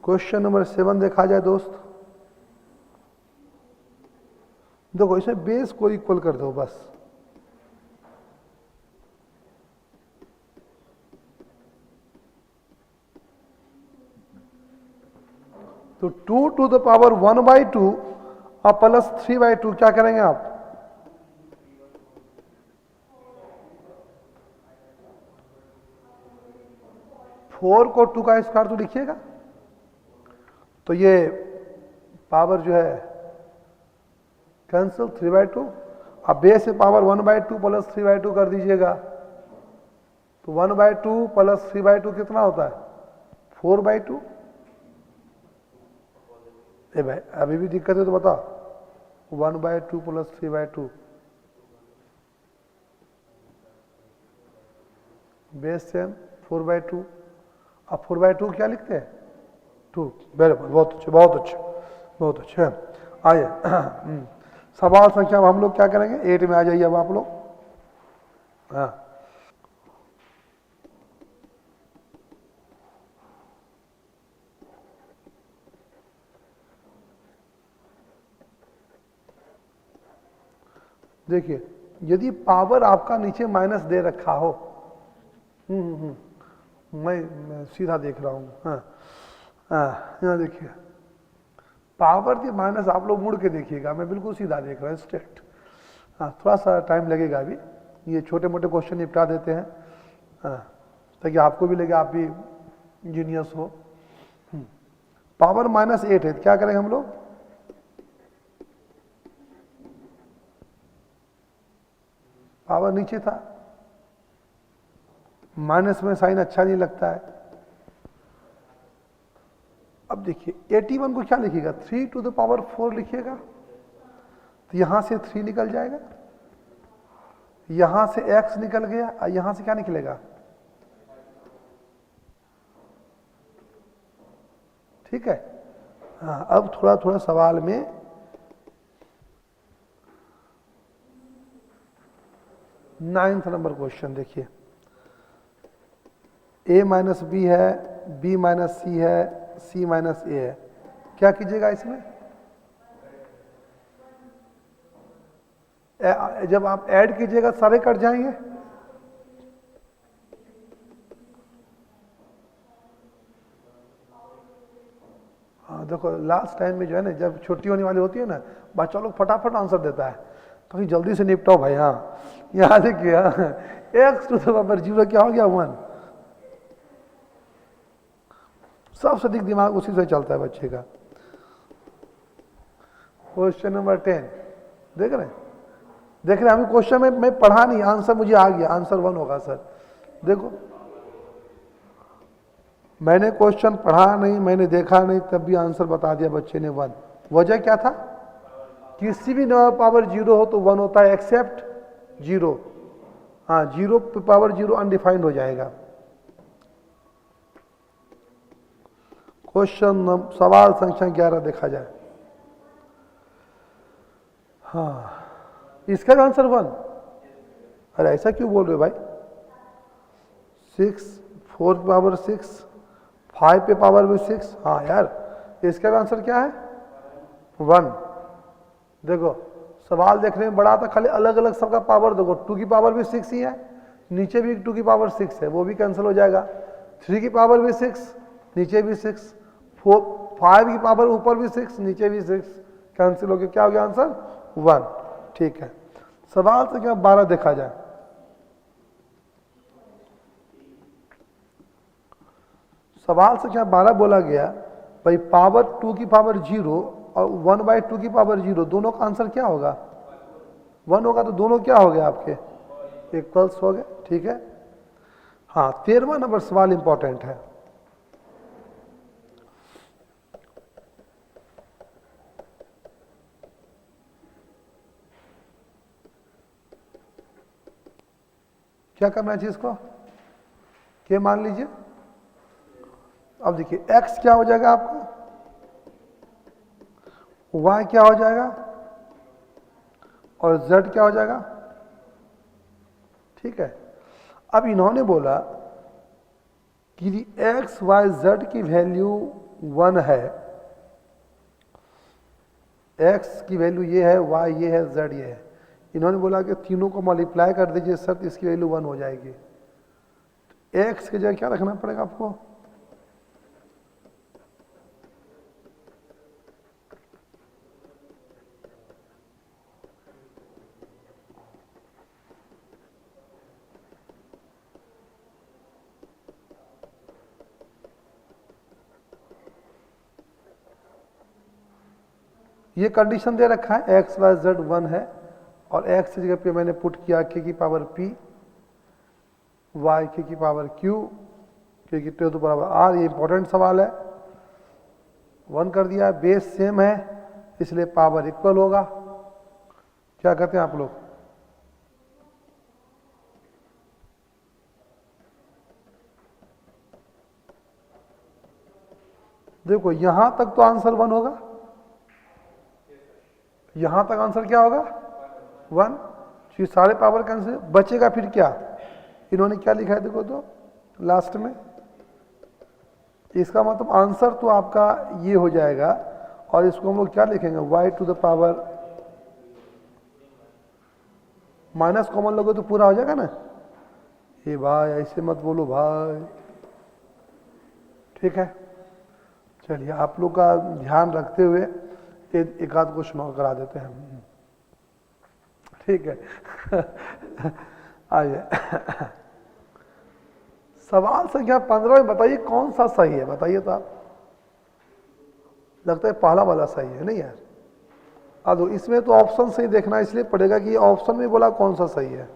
क्वेश्चन नंबर 7 देखा जाए दोस्त। देखो इसे बेस को इक्वल कर दो बस। तो 2 टू द पावर 1/2 और प्लस 3/2 क्या करेंगे आप? फोर को 2 का स्क्वायर तो लिखिएगा, तो ये पावर जो है कैंसिल 3/2। अब बेस से पावर 1/2 प्लस 3/2 कर दीजिएगा, तो 1/2 प्लस 3/2 कितना होता है? 4/2। ए भाई अभी भी दिक्कत है तो बताओ। 1/2 प्लस 3/2 बेस सेम 4/2। अब 4/2 क्या लिखते हैं? 2। बिल्कुल, बहुत अच्छे बहुत अच्छे बहुत अच्छे। आइए सवाल संख्या हम लोग क्या करेंगे? 8 में आ जाइए अब आप लोग। हाँ देखिए, यदि पावर आपका नीचे माइनस दे रखा हो, मैं सीधा देख रहा हूँ। हाँ यहाँ देखिए, पावर दी माइनस, आप लोग मुड़ के देखिएगा, मैं बिल्कुल सीधा देख रहा हूँ स्ट्रेट। हाँ थोड़ा सा टाइम लगेगा अभी, ये छोटे मोटे क्वेश्चन निपटा देते हैं। हाँ ताकि आपको भी लगे आप भी जीनियस हो। पावर -8 है, क्या करेंगे हम लोग? पावर नीचे था, माइनस में साइन अच्छा नहीं लगता है। अब देखिए 81 को क्या लिखिएगा? 3 टू द पावर 4 लिखिएगा, तो यहां से 3 निकल जाएगा, यहां से x निकल गया, और यहां से क्या निकलेगा? ठीक है। हाँ अब थोड़ा थोड़ा सवाल में नाइन्थ नंबर क्वेश्चन देखिए, a माइनस बी है, b माइनस सी है, c माइनस ए है। क्या कीजिएगा इसमें? जब आप ऐड कीजिएगा सारे कट जाएंगे। हाँ देखो लास्ट टाइम में जो है ना, जब छुट्टी होने वाली होती है ना, बच्चा लोग फटाफट आंसर देता है, तो जल्दी से निपटाओ भाई। हाँ यहाँ देखिए, एक्स टू द पावर 0 क्या हो गया? 1। सबसे अधिक दिमाग उसी से चलता है बच्चे का। क्वेश्चन नंबर 10 देख रहे हैं? देख रहे हैं, हमें क्वेश्चन में मैं पढ़ा नहीं, आंसर मुझे आ गया, आंसर 1 होगा सर। देखो मैंने क्वेश्चन पढ़ा नहीं, मैंने देखा नहीं, तब भी आंसर बता दिया बच्चे ने 1। वजह क्या था? किसी भी नंबर पावर 0 हो तो 1 होता है, एक्सेप्ट 0। हाँ 0 पे पावर 0 अनडिफाइंड हो जाएगा। क्वेश्चन सवाल संख्या 11 देखा जाए। हाँ इसका भी आंसर 1। अरे ऐसा क्यों बोल रहे हो भाई? 6 4 पे पावर 6, 5 पे पावर भी 6। हाँ यार इसका भी आंसर क्या है? 1। देखो सवाल देखने में बड़ा था, खाली अलग अलग सबका पावर देखो, 2 की पावर भी 6 ही है, नीचे भी 2 की पावर 6 है, वो भी कैंसिल हो जाएगा। 3 की पावर भी 6, नीचे भी 6, 5 की पावर ऊपर भी 6, नीचे भी 6, कैंसिल हो गया। क्या हो गया आंसर? 1। ठीक है। सवाल से क्या 12 देखा जाए। सवाल से क्या 12 बोला गया भाई, पावर 2 की पावर 0 और 1/2 की पावर 0, दोनों का आंसर क्या होगा? 1 होगा, तो दोनों क्या हो गए आपके? इक्वल्स हो गए। ठीक है। हाँ 13वां नंबर सवाल इंपॉर्टेंट है। क्या करना चाहिए इसको? के मान लीजिए। अब देखिए x क्या हो जाएगा आपका, y क्या हो जाएगा, और z क्या हो जाएगा। ठीक है। अब इन्होंने बोला कि x y z की वैल्यू 1 है, x की वैल्यू ये है, y ये है, z ये है, इन्होंने बोला कि तीनों को मल्टीप्लाई कर दीजिए सर, तो इसकी वैल्यू 1 हो जाएगी। तो x की जगह क्या रखना पड़ेगा आपको, ये कंडीशन दे रखा है x y z 1 है, और x की जगह पे मैंने पुट किया k की पावर p, y k की पावर q, k की टू पावर r। ये इंपॉर्टेंट सवाल है, 1 कर दिया, बेस सेम है इसलिए पावर इक्वल होगा। क्या कहते हैं आप लोग, देखो यहां तक तो आंसर 1 होगा, यहां तक आंसर क्या होगा 1, ये सारे पावर कैंसिल, बचेगा फिर क्या, इन्होंने क्या लिखा है देखो तो लास्ट में, इसका मतलब आंसर तो आपका ये हो जाएगा, और इसको हम लोग क्या लिखेंगे y to the power, minus common लोगे तो पूरा हो जाएगा ना। ये भाई ऐसे मत बोलो भाई, ठीक है। चलिए आप लोग का ध्यान रखते हुए एक आध क्वेश्चन और करा देते हैं, ठीक है। आइए सवाल संख्या 15 में बताइए कौन सा सही है, बताइए तो आप, लगता है पहला वाला सही है नहीं यार। अब इसमें तो ऑप्शन से ही देखना इसलिए पड़ेगा कि ऑप्शन में बोला कौन सा सही है,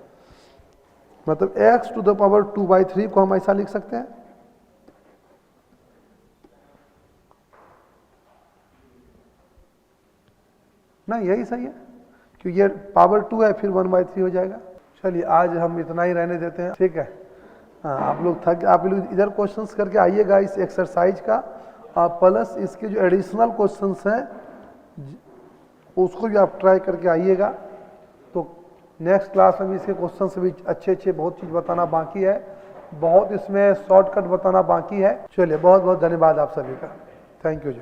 मतलब x टू द पावर 2/3 को हम ऐसा लिख सकते हैं, ना यही सही है क्योंकि ये पावर 2 है, फिर 1/3 हो जाएगा। चलिए आज हम इतना ही रहने देते हैं, ठीक है। हाँ आप लोग आप लोग इधर क्वेश्चंस करके आइएगा इस एक्सरसाइज का, प्लस इसके जो एडिशनल क्वेश्चंस हैं उसको भी आप ट्राई करके आइएगा। तो नेक्स्ट क्लास में भी इसके क्वेश्चंस भी अच्छे बहुत चीज़ बताना बाकी है, बहुत इसमें शॉर्टकट बताना बाकी है। चलिए बहुत बहुत धन्यवाद आप सभी का, थैंक यू जी।